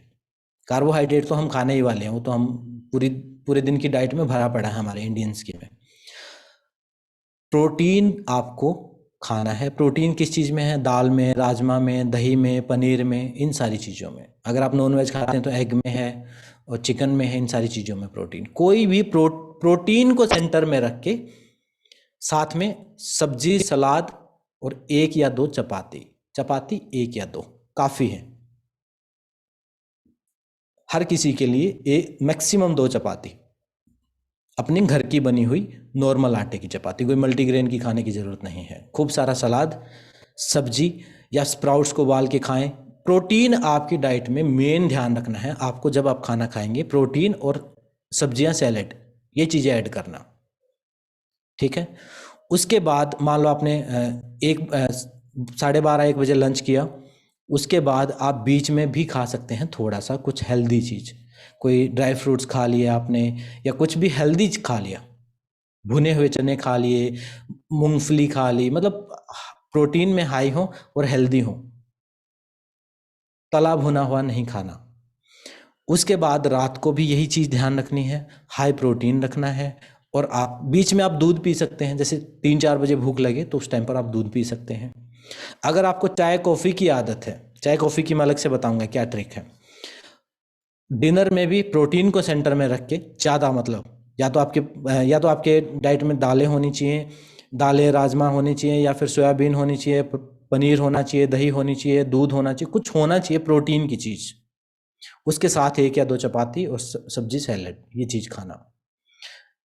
कार्बोहाइड्रेट तो हम खाने ही वाले हैं, वो तो हम पूरे दिन की डाइट में भरा पड़ा है हमारे इंडियंस की में। प्रोटीन आपको खाना है। प्रोटीन किस चीज़ में है, दाल में, राजमा में, दही में, पनीर में, इन सारी चीज़ों में। अगर आप नॉनवेज खाते हैं तो एग में है और चिकन में है, इन सारी चीज़ों में प्रोटीन। कोई भी प्रोटीन को सेंटर में रख के साथ में सब्जी, सलाद और 1 या 2 चपाती 1 या 2 काफ़ी है हर किसी के लिए। मैक्सिमम 2 चपाती अपने घर की बनी हुई नॉर्मल आटे की चपाती, कोई मल्टीग्रेन की खाने की ज़रूरत नहीं है। खूब सारा सलाद, सब्जी या स्प्राउट्स को उबाल के खाएं। प्रोटीन आपकी डाइट में मेन ध्यान रखना है आपको, जब आप खाना खाएंगे प्रोटीन और सब्जियां, सैलेड, ये चीज़ें ऐड करना, ठीक है। उसके बाद मान लो आपने 12:30-1 बजे लंच किया, उसके बाद आप बीच में भी खा सकते हैं थोड़ा सा कुछ हेल्दी चीज़, कोई ड्राई फ्रूट्स खा लिया आपने या कुछ भी हेल्दी खा लिया, भुने हुए चने खा लिए, मूंगफली खा ली, मतलब प्रोटीन में हाई हो और हेल्दी हो, तला भुना हुआ नहीं खाना। उसके बाद रात को भी यही चीज़ ध्यान रखनी है, हाई प्रोटीन रखना है। और आप बीच में आप दूध पी सकते हैं, जैसे 3-4 बजे भूख लगे तो उस टाइम पर आप दूध पी सकते हैं। अगर आपको चाय कॉफ़ी की आदत है, चाय कॉफ़ी की मैं अलग से बताऊंगा क्या ट्रिक है। डिनर में भी प्रोटीन को सेंटर में रख के ज़्यादा, मतलब या तो आपके डाइट में दालें होनी चाहिए, दालें राजमा होनी चाहिए, या फिर सोयाबीन होनी चाहिए, पनीर होना चाहिए, दही होनी चाहिए, दूध होना चाहिए, कुछ होना चाहिए प्रोटीन की चीज़। उसके साथ 1 या 2 चपाती और सब्जी, सैलेड, ये चीज़ खाना।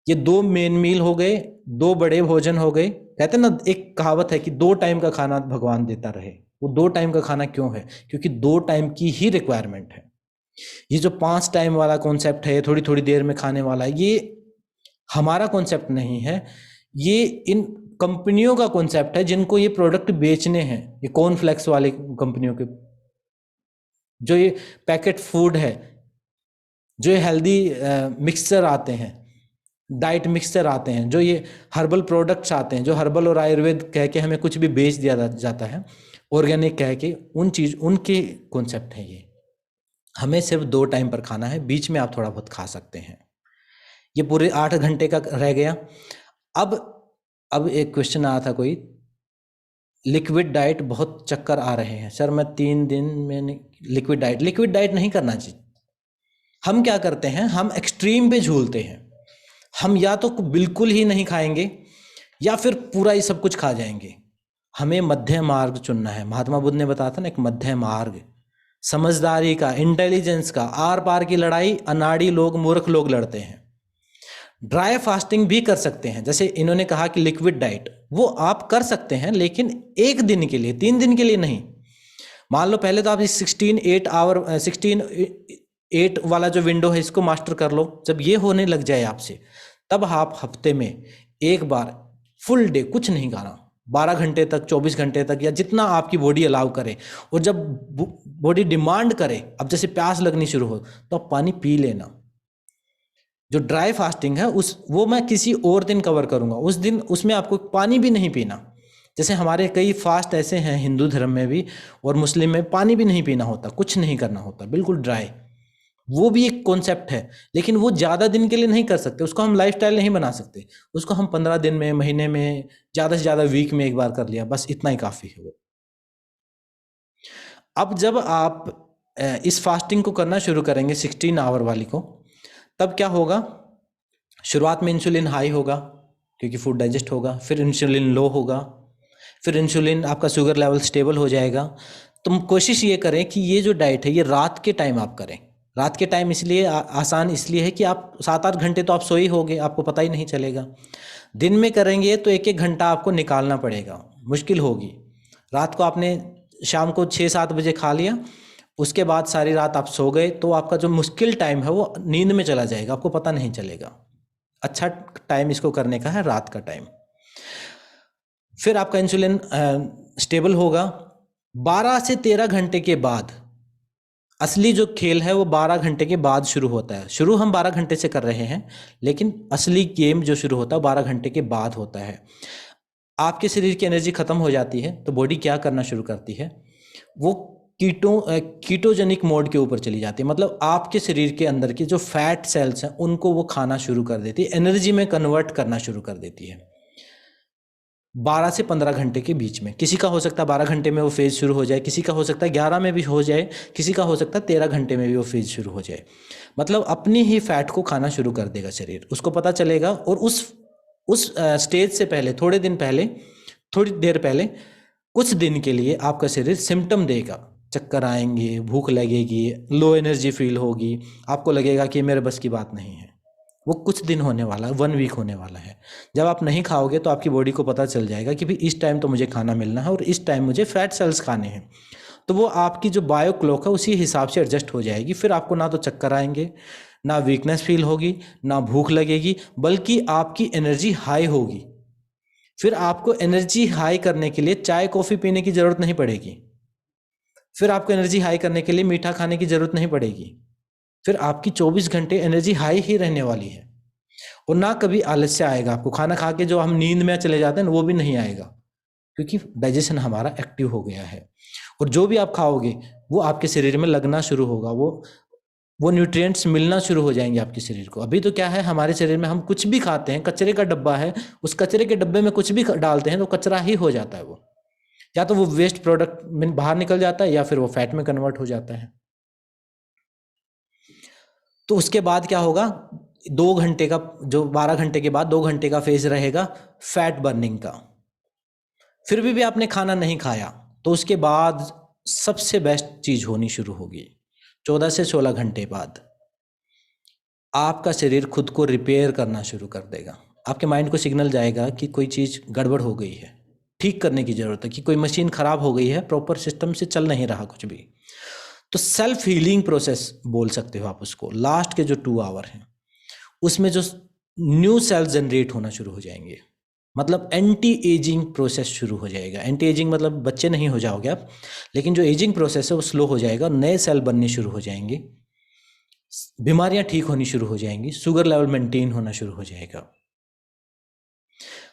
ये 2 मेन मील हो गए, 2 बड़े भोजन हो गए। कहते हैं ना, एक कहावत है कि 2 टाइम का खाना भगवान देता रहे। वो 2 टाइम का खाना क्यों है, क्योंकि 2 टाइम की ही रिक्वायरमेंट है। ये जो 5 टाइम वाला कॉन्सेप्ट है, थोड़ी थोड़ी देर में खाने वाला, ये हमारा कॉन्सेप्ट नहीं है, ये इन कंपनियों का कॉन्सेप्ट है जिनको ये प्रोडक्ट बेचने हैं। ये कॉर्नफ्लेक्स वाले कंपनियों के, जो ये पैकेट फूड है, जो ये हेल्दी मिक्सचर आते हैं, डाइट मिक्सचर आते हैं, जो ये हर्बल प्रोडक्ट्स आते हैं, जो हर्बल और आयुर्वेद कह के हमें कुछ भी बेच दिया जाता है, ऑर्गेनिक कह के, उनके कॉन्सेप्ट है ये। हमें सिर्फ 2 टाइम पर खाना है, बीच में आप थोड़ा बहुत खा सकते हैं। ये पूरे 8 घंटे का रह गया। अब एक क्वेश्चन आया था कोई, लिक्विड डाइट बहुत चक्कर आ रहे हैं सर, मैं 3 दिन में लिक्विड डाइट नहीं करना चाहिए। हम क्या करते हैं, हम एक्सट्रीम पे झूलते हैं। हम या तो बिल्कुल ही नहीं खाएंगे या फिर पूरा ही सब कुछ खा जाएंगे। हमें मध्य मार्ग चुनना है। महात्मा बुद्ध ने बताया था ना, एक मध्य मार्ग, समझदारी का, इंटेलिजेंस का। आर पार की लड़ाई अनाड़ी लोग, मूर्ख लोग लड़ते हैं। ड्राई फास्टिंग भी कर सकते हैं, जैसे इन्होंने कहा कि लिक्विड डाइट, वो आप कर सकते हैं, लेकिन 1 दिन के लिए, 3 दिन के लिए नहीं। मान लो पहले तो आप इस 16 वाला जो विंडो है इसको मास्टर कर लो। जब ये होने लग जाए आपसे, तब आप हफ्ते में 1 बार फुल डे कुछ नहीं खाना, 12 घंटे तक, 24 घंटे तक, या जितना आपकी बॉडी अलाउ करे। और जब बॉडी डिमांड करे, अब जैसे प्यास लगनी शुरू हो, तो आप पानी पी लेना। जो ड्राई फास्टिंग है वो मैं किसी और दिन कवर करूंगा। उस दिन उसमें आपको पानी भी नहीं पीना। जैसे हमारे कई फास्ट ऐसे हैं हिंदू धर्म में भी और मुस्लिम में, पानी भी नहीं पीना होता, कुछ नहीं करना होता, बिल्कुल ड्राई। वो भी एक कॉन्सेप्ट है, लेकिन वो ज़्यादा दिन के लिए नहीं कर सकते, उसको हम लाइफस्टाइल नहीं बना सकते। उसको हम 15 दिन में, महीने में, ज़्यादा से ज़्यादा वीक में 1 बार कर लिया, बस इतना ही काफ़ी है वो। अब जब आप इस फास्टिंग को करना शुरू करेंगे 16 आवर वाली को, तब क्या होगा, शुरुआत में इंसुलिन हाई होगा क्योंकि फूड डाइजेस्ट होगा, फिर इंसुलिन लो होगा, फिर इंसुलिन आपका शुगर लेवल स्टेबल हो जाएगा। तो कोशिश ये करें कि ये जो डाइट है ये रात के टाइम आप करें। रात के टाइम इसलिए आसान इसलिए है कि आप 7-8 घंटे तो आप सोई होगे, आपको पता ही नहीं चलेगा। दिन में करेंगे तो 1-1 घंटा आपको निकालना पड़ेगा, मुश्किल होगी। रात को आपने शाम को 6-7 बजे खा लिया, उसके बाद सारी रात आप सो गए, तो आपका जो मुश्किल टाइम है वो नींद में चला जाएगा, आपको पता नहीं चलेगा। अच्छा टाइम इसको करने का है रात का टाइम। फिर आपका इंसुलिन स्टेबल होगा। 12 से 13 घंटे के बाद असली जो खेल है वो 12 घंटे के बाद शुरू होता है। शुरू हम 12 घंटे से कर रहे हैं, लेकिन असली गेम जो शुरू होता है 12 घंटे के बाद होता है। आपके शरीर की एनर्जी खत्म हो जाती है तो बॉडी क्या करना शुरू करती है, वो कीटोजेनिक मोड के ऊपर चली जाती है। मतलब आपके शरीर के अंदर के जो फैट सेल्स हैं उनको वो खाना शुरू कर देती है, एनर्जी में कन्वर्ट करना शुरू कर देती है 12 से 15 घंटे के बीच में। किसी का हो सकता है 12 घंटे में वो फेज शुरू हो जाए, किसी का हो सकता है 11 में भी हो जाए, किसी का हो सकता है 13 घंटे में भी वो फेज शुरू हो जाए। मतलब अपनी ही फैट को खाना शुरू कर देगा शरीर, उसको पता चलेगा। और उस स्टेज से पहले, थोड़े दिन पहले, थोड़ी देर पहले, कुछ दिन के लिए आपका शरीर सिम्टम देगा, चक्कर आएंगे, भूख लगेगी, लो एनर्जी फील होगी, आपको लगेगा कि मेरे बस की बात नहीं है। वो कुछ दिन होने वाला है, 1 वीक होने वाला है। जब आप नहीं खाओगे तो आपकी बॉडी को पता चल जाएगा कि भाई इस टाइम तो मुझे खाना मिलना है और इस टाइम मुझे फैट सेल्स खाने हैं। तो वो आपकी जो बायो क्लॉक है उसी हिसाब से एडजस्ट हो जाएगी। फिर आपको ना तो चक्कर आएंगे, ना वीकनेस फील होगी, ना भूख लगेगी, बल्कि आपकी एनर्जी हाई होगी। फिर आपको एनर्जी हाई करने के लिए चाय कॉफ़ी पीने की ज़रूरत नहीं पड़ेगी। फिर आपको एनर्जी हाई करने के लिए मीठा खाने की ज़रूरत नहीं पड़ेगी। फिर आपकी 24 घंटे एनर्जी हाई ही रहने वाली है। और ना कभी आलस्य आएगा आपको, खाना खा के जो हम नींद में चले जाते हैं वो भी नहीं आएगा, क्योंकि डाइजेशन हमारा एक्टिव हो गया है। और जो भी आप खाओगे वो आपके शरीर में लगना शुरू होगा, वो न्यूट्रिएंट्स मिलना शुरू हो जाएंगे आपके शरीर को। अभी तो क्या है, हमारे शरीर में हम कुछ भी खाते हैं, कचरे का डब्बा है, उस कचरे के डब्बे में कुछ भी डालते हैं तो कचरा ही हो जाता है। वो या तो वो वेस्ट प्रोडक्ट में बाहर निकल जाता है या फिर वो फैट में कन्वर्ट हो जाता है। तो उसके बाद क्या होगा, 2 घंटे का, जो 12 घंटे के बाद 2 घंटे का फेज रहेगा फैट बर्निंग का। फिर भी आपने खाना नहीं खाया तो उसके बाद सबसे बेस्ट चीज होनी शुरू होगी। 14 से 16 घंटे बाद आपका शरीर खुद को रिपेयर करना शुरू कर देगा। आपके माइंड को सिग्नल जाएगा कि कोई चीज गड़बड़ हो गई है, ठीक करने की जरूरत है, कि कोई मशीन खराब हो गई है, प्रॉपर सिस्टम से चल नहीं रहा कुछ भी। तो सेल्फ हीलिंग प्रोसेस बोल सकते हो आप उसको। लास्ट के जो 2 आवर हैं उसमें जो न्यू सेल्स जनरेट होना शुरू हो जाएंगे, मतलब एंटी एजिंग प्रोसेस शुरू हो जाएगा। एंटी एजिंग मतलब बच्चे नहीं हो जाओगे आप, लेकिन जो एजिंग प्रोसेस है वो स्लो हो जाएगा, नए सेल बनने शुरू हो जाएंगे, बीमारियां ठीक होनी शुरू हो जाएंगी, शुगर लेवल मेंटेन होना शुरू हो जाएगा।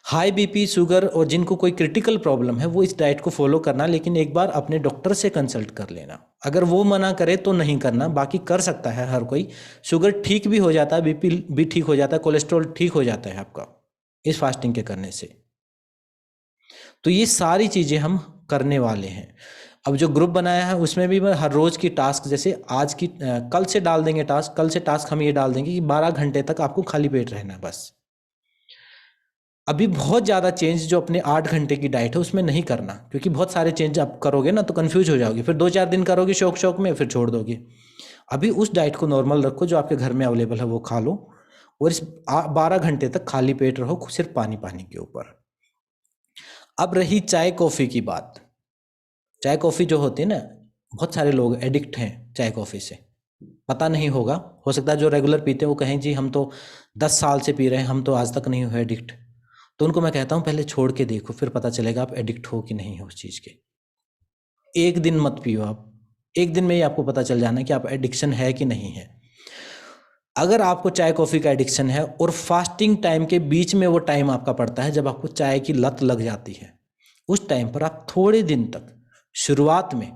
हाई बीपी, शुगर और जिनको कोई क्रिटिकल प्रॉब्लम है वो इस डाइट को फॉलो करना, लेकिन एक बार अपने डॉक्टर से कंसल्ट कर लेना। अगर वो मना करे तो नहीं करना, बाकी कर सकता है हर कोई। शुगर ठीक भी हो जाता है, बीपी भी ठीक हो जाता है, कोलेस्ट्रॉल ठीक हो जाता है आपका इस फास्टिंग के करने से। तो ये सारी चीज़ें हम करने वाले हैं। अब जो ग्रुप बनाया है उसमें भी हर रोज़ की टास्क, जैसे आज की कल से डाल देंगे टास्क, कल से टास्क हम ये डाल देंगे कि 12 घंटे तक आपको खाली पेट रहना है बस। अभी बहुत ज़्यादा चेंज जो अपने 8 घंटे की डाइट है उसमें नहीं करना, क्योंकि बहुत सारे चेंज आप करोगे ना तो कंफ्यूज हो जाओगे, फिर 2-4 दिन करोगे शौक में, फिर छोड़ दोगे। अभी उस डाइट को नॉर्मल रखो जो आपके घर में अवेलेबल है वो खा लो, और इस 12 घंटे तक खाली पेट रहो, सिर्फ पानी के ऊपर। अब रही चाय कॉफ़ी की बात। चाय कॉफ़ी जो होती है ना, बहुत सारे लोग एडिक्ट हैं चाय कॉफ़ी से, पता नहीं होगा, हो सकता है जो रेगुलर पीते हैं वो कहें जी हम तो 10 साल से पी रहे हैं, हम तो आज तक नहीं हुए एडिक्ट। तो उनको मैं कहता हूँ पहले छोड़ के देखो, फिर पता चलेगा आप एडिक्ट हो कि नहीं हो उस चीज़ के। एक दिन मत पियो आप, एक दिन में ही आपको पता चल जाना कि आप एडिक्शन है कि नहीं है। अगर आपको चाय कॉफ़ी का एडिक्शन है और फास्टिंग टाइम के बीच में वो टाइम आपका पड़ता है जब आपको चाय की लत लग जाती है, उस टाइम पर आप थोड़े दिन तक, शुरुआत में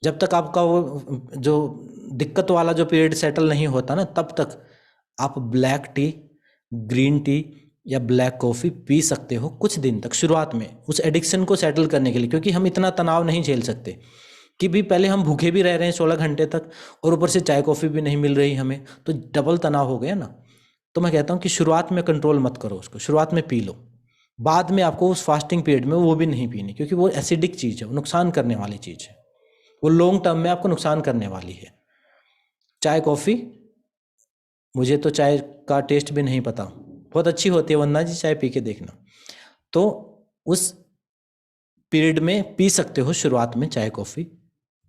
जब तक आपका वो जो दिक्कत वाला जो पीरियड सेटल नहीं होता ना, तब तक आप ब्लैक टी, ग्रीन टी या ब्लैक कॉफ़ी पी सकते हो कुछ दिन तक शुरुआत में, उस एडिक्शन को सेटल करने के लिए। क्योंकि हम इतना तनाव नहीं झेल सकते, कि भी पहले हम भूखे भी रह रहे हैं 16 घंटे तक और ऊपर से चाय कॉफ़ी भी नहीं मिल रही हमें, तो डबल तनाव हो गया ना। तो मैं कहता हूँ कि शुरुआत में कंट्रोल मत करो उसको, शुरुआत में पी लो, बाद में आपको उस फास्टिंग पीरियड में वो भी नहीं पीनी, क्योंकि वो एसिडिक चीज़ है, वो नुकसान करने वाली चीज़ है, वो लॉन्ग टर्म में आपको नुकसान करने वाली है। चाय कॉफ़ी, मुझे तो चाय का टेस्ट भी नहीं पता, बहुत अच्छी होती है, वंदना जी चाय पी के देखना। तो उस पीरियड में पी सकते हो शुरुआत में चाय कॉफ़ी,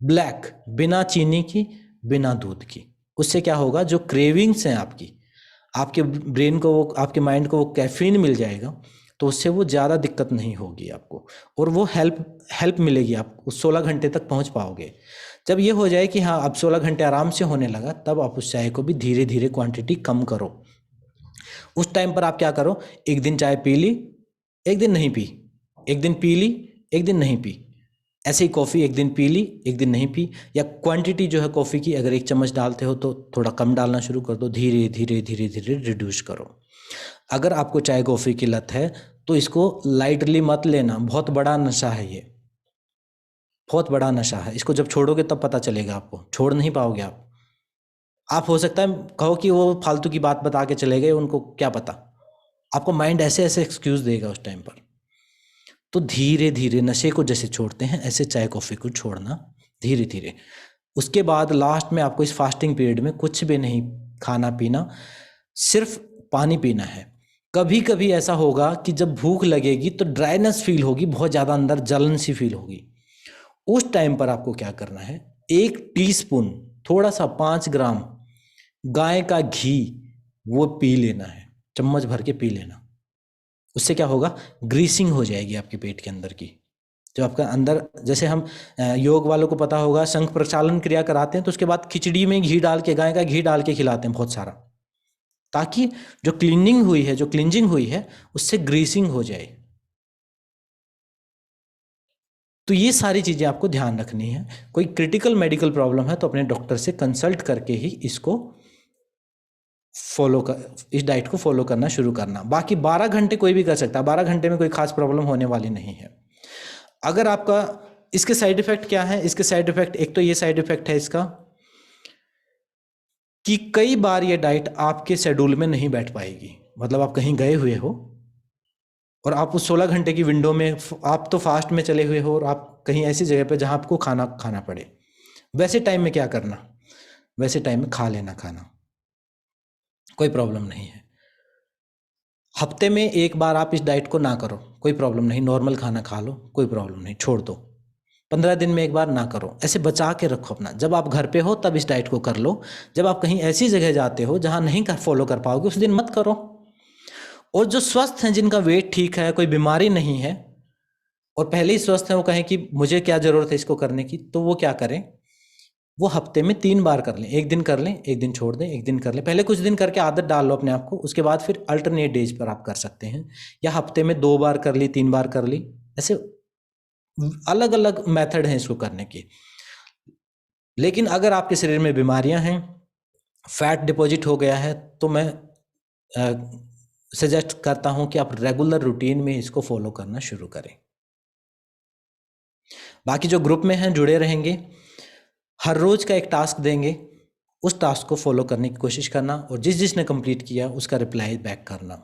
ब्लैक, बिना चीनी की, बिना दूध की। उससे क्या होगा, जो क्रेविंग्स हैं आपकी, आपके ब्रेन को, वो आपके माइंड को वो कैफीन मिल जाएगा, तो उससे वो ज़्यादा दिक्कत नहीं होगी आपको, और वो हेल्प मिलेगी, आप उस 16 घंटे तक पहुंच पाओगे। जब ये हो जाए कि हाँ अब 16 घंटे आराम से होने लगा, तब आप उस चाय को भी धीरे धीरे क्वांटिटी कम करो। उस टाइम पर आप क्या करो, एक दिन चाय पी ली, एक दिन नहीं पी, एक दिन पी ली, एक दिन नहीं पी, ऐसे ही कॉफ़ी एक दिन पी ली, एक दिन नहीं पी, या क्वांटिटी जो है कॉफ़ी की अगर 1 चम्मच डालते हो तो थोड़ा कम डालना शुरू कर दो, धीरे धीरे धीरे धीरे रिड्यूस करो। अगर आपको चाय कॉफ़ी की लत है तो इसको लाइटली मत लेना, बहुत बड़ा नशा है ये, बहुत बड़ा नशा है। इसको जब छोड़ोगे तब पता चलेगा आपको, छोड़ नहीं पाओगे आप हो सकता है कहो कि वो फालतू की बात बता के चले गए, उनको क्या पता, आपको माइंड ऐसे ऐसे एक्सक्यूज़ देगा उस टाइम पर। तो धीरे धीरे नशे को जैसे छोड़ते हैं, ऐसे चाय कॉफ़ी को छोड़ना धीरे धीरे। उसके बाद लास्ट में आपको इस फास्टिंग पीरियड में कुछ भी नहीं खाना पीना, सिर्फ पानी पीना है। कभी कभी ऐसा होगा कि जब भूख लगेगी तो ड्राइनेस फील होगी, बहुत ज़्यादा अंदर जलन सी फील होगी। उस टाइम पर आपको क्या करना है, 1 टीस्पून, थोड़ा सा 5 ग्राम गाय का घी वो पी लेना है, चम्मच भर के पी लेना। उससे क्या होगा, ग्रीसिंग हो जाएगी आपके पेट के अंदर की, जो आपका अंदर, जैसे हम योग वालों को पता होगा, शंख प्रक्षालन क्रिया कराते हैं तो उसके बाद खिचड़ी में घी डाल के, गाय का घी डाल के खिलाते हैं बहुत सारा, ताकि जो क्लीनिंग हुई है, जो क्लिंजिंग हुई है, उससे ग्रीसिंग हो जाए। तो ये सारी चीज़ें आपको ध्यान रखनी है। कोई क्रिटिकल मेडिकल प्रॉब्लम है तो अपने डॉक्टर से कंसल्ट करके ही इसको फॉलो कर, इस डाइट को फॉलो करना शुरू करना। बाकी 12 घंटे कोई भी कर सकता है, 12 घंटे में कोई खास प्रॉब्लम होने वाली नहीं है। अगर आपका, इसके साइड इफेक्ट क्या है, इसके साइड इफेक्ट, एक तो ये साइड इफेक्ट है इसका कि कई बार ये डाइट आपके शेड्यूल में नहीं बैठ पाएगी। मतलब आप कहीं गए हुए हो और आप उस 16 घंटे की विंडो में, आप तो फास्ट में चले हुए हो और आप कहीं ऐसी जगह पे जहां आपको खाना खाना पड़े, वैसे टाइम में क्या करना, वैसे टाइम में खा लेना खाना, कोई प्रॉब्लम नहीं है। हफ्ते में 1 बार आप इस डाइट को ना करो, कोई प्रॉब्लम नहीं, नॉर्मल खाना खा लो, कोई प्रॉब्लम नहीं, छोड़ दो। 15 दिन में 1 बार ना करो, ऐसे बचा के रखो अपना। जब आप घर पे हो तब इस डाइट को कर लो, जब आप कहीं ऐसी जगह जाते हो जहां नहीं फॉलो कर पाओगे, उस दिन मत करो। और जो स्वस्थ हैं, जिनका वेट ठीक है, कोई बीमारी नहीं है और पहले ही स्वस्थ हैं, वो कहें कि मुझे क्या जरूरत है इसको करने की, तो वो क्या करें, वो हफ्ते में 3 बार कर लें। 1 दिन कर लें, 1 दिन छोड़ दें, 1 दिन कर लें। पहले कुछ दिन करके आदत डाल लो अपने आप को, उसके बाद फिर अल्टरनेट डेज पर आप कर सकते हैं, या हफ्ते में 2 बार कर ली, 3 बार कर ली, ऐसे अलग अलग मेथड हैं इसको करने के। लेकिन अगर आपके शरीर में बीमारियां हैं, फैट डिपॉजिट हो गया है, तो मैं सजेस्ट करता हूं कि आप रेगुलर रूटीन में इसको फॉलो करना शुरू करें। बाकी जो ग्रुप में हैं जुड़े रहेंगे, हर रोज का एक टास्क देंगे, उस टास्क को फॉलो करने की कोशिश करना और जिस जिसने कंप्लीट किया उसका रिप्लाई बैक करना।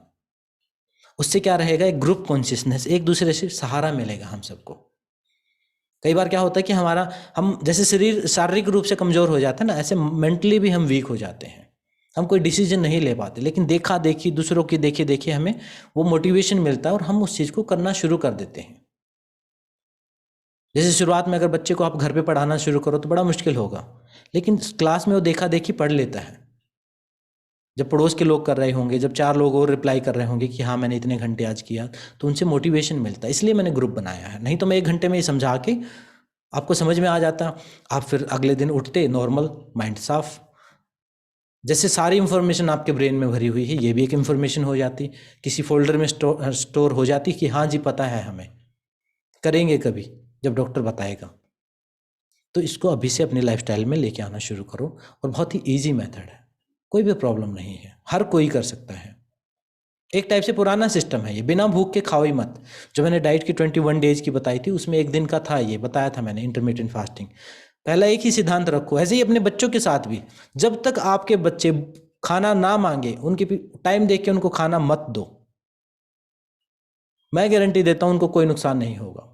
उससे क्या रहेगा, एक ग्रुप कॉन्शियसनेस, एक दूसरे से सहारा मिलेगा हम सबको। कई बार क्या होता है कि हम जैसे शरीर शारीरिक रूप से कमजोर हो जाता है ना, ऐसे मेंटली भी हम वीक हो जाते हैं, हम कोई डिसीजन नहीं ले पाते। लेकिन देखा देखी, दूसरों की देखी देखी हमें वो मोटिवेशन मिलता है और हम उस चीज को करना शुरू कर देते हैं। जैसे शुरुआत में अगर बच्चे को आप घर पे पढ़ाना शुरू करो तो बड़ा मुश्किल होगा, लेकिन क्लास में वो देखा देखी पढ़ लेता है। जब पड़ोस के लोग कर रहे होंगे, जब 4 लोग और रिप्लाई कर रहे होंगे कि हाँ मैंने इतने घंटे आज किया, तो उनसे मोटिवेशन मिलता है। इसलिए मैंने ग्रुप बनाया है, नहीं तो मैं 1 घंटे में ये समझा के आपको समझ में आ जाता, आप फिर अगले दिन उठते नॉर्मल, माइंड साफ। जैसे सारी इंफॉर्मेशन आपके ब्रेन में भरी हुई है, ये भी एक इंफॉर्मेशन हो जाती, किसी फोल्डर में स्टोर हो जाती कि हाँ जी पता है हमें, करेंगे कभी जब डॉक्टर बताएगा। तो इसको अभी से अपने लाइफस्टाइल में लेके आना शुरू करो, और बहुत ही ईजी मेथड है, कोई भी प्रॉब्लम नहीं है, हर कोई कर सकता है। एक टाइप से पुराना सिस्टम है ये, बिना भूख के खाओ ही मत। जो मैंने डाइट की 21 डेज की बताई थी उसमें एक दिन का था, ये बताया था मैंने इंटरमीडिएट फास्टिंग। पहला एक ही सिद्धांत रखो, ऐसे ही अपने बच्चों के साथ भी, जब तक आपके बच्चे खाना ना मांगे उनके टाइम देख के उनको खाना मत दो। मैं गारंटी देता हूं उनको कोई नुकसान नहीं होगा।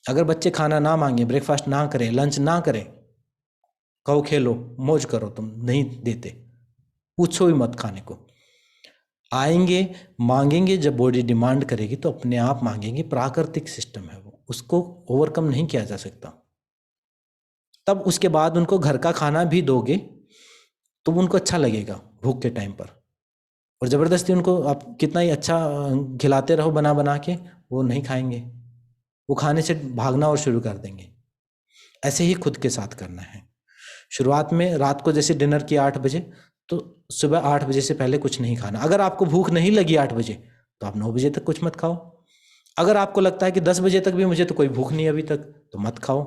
अगर बच्चे खाना ना मांगे, ब्रेकफास्ट ना करें, लंच ना करें, कहो खेलो मौज करो, तुम नहीं देते, पूछो भी मत खाने को। आएंगे मांगेंगे, जब बॉडी डिमांड करेगी तो अपने आप मांगेंगे, प्राकृतिक सिस्टम है वो, उसको ओवरकम नहीं किया जा सकता। तब उसके बाद उनको घर का खाना भी दोगे तो उनको अच्छा लगेगा भूख के टाइम पर। और ज़बरदस्ती उनको आप कितना ही अच्छा खिलाते रहो बना बना के, वो नहीं खाएंगे, वो खाने से भागना और शुरू कर देंगे। ऐसे ही खुद के साथ करना है। शुरुआत में रात को जैसे डिनर किया 8 बजे, तो सुबह 8 बजे से पहले कुछ नहीं खाना। अगर आपको भूख नहीं लगी 8 बजे तो आप 9 बजे तक कुछ मत खाओ। अगर आपको लगता है कि 10 बजे तक भी मुझे तो कोई भूख नहीं अभी तक, तो मत खाओ।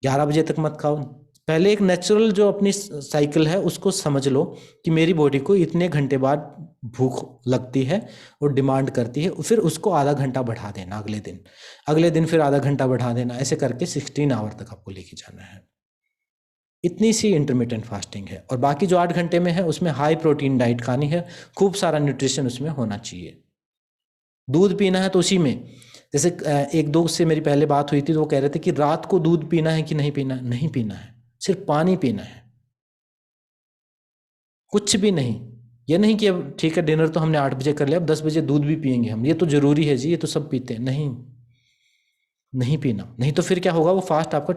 11 बजे तक मत खाओ। पहले एक नेचुरल जो अपनी साइकिल है उसको समझ लो कि मेरी बॉडी को इतने घंटे बाद भूख लगती है और डिमांड करती है, फिर उसको आधा घंटा बढ़ा देना अगले दिन फिर आधा घंटा बढ़ा देना, ऐसे करके 16 आवर तक आपको लेके जाना है। इतनी सी इंटरमिटेंट फास्टिंग है। और बाकी जो 8 घंटे में है उसमें हाई प्रोटीन डाइट खानी है, खूब सारा न्यूट्रिशन उसमें होना चाहिए। दूध पीना है तो उसी में, जैसे एक दो से मेरी पहले बात हुई थी तो वो कह रहे थे कि रात को दूध पीना है कि नहीं पीना, नहीं पीना है, सिर्फ पानी पीना है, कुछ भी नहीं। ये नहीं कि अब ठीक है डिनर तो हमने 8 बजे कर लिया, अब 10 बजे दूध भी पियेंगे हम, ये तो जरूरी है जी, ये तो सब पीते हैं, नहीं, नहीं पीना। नहीं तो फिर क्या होगा, वो फास्ट आपका,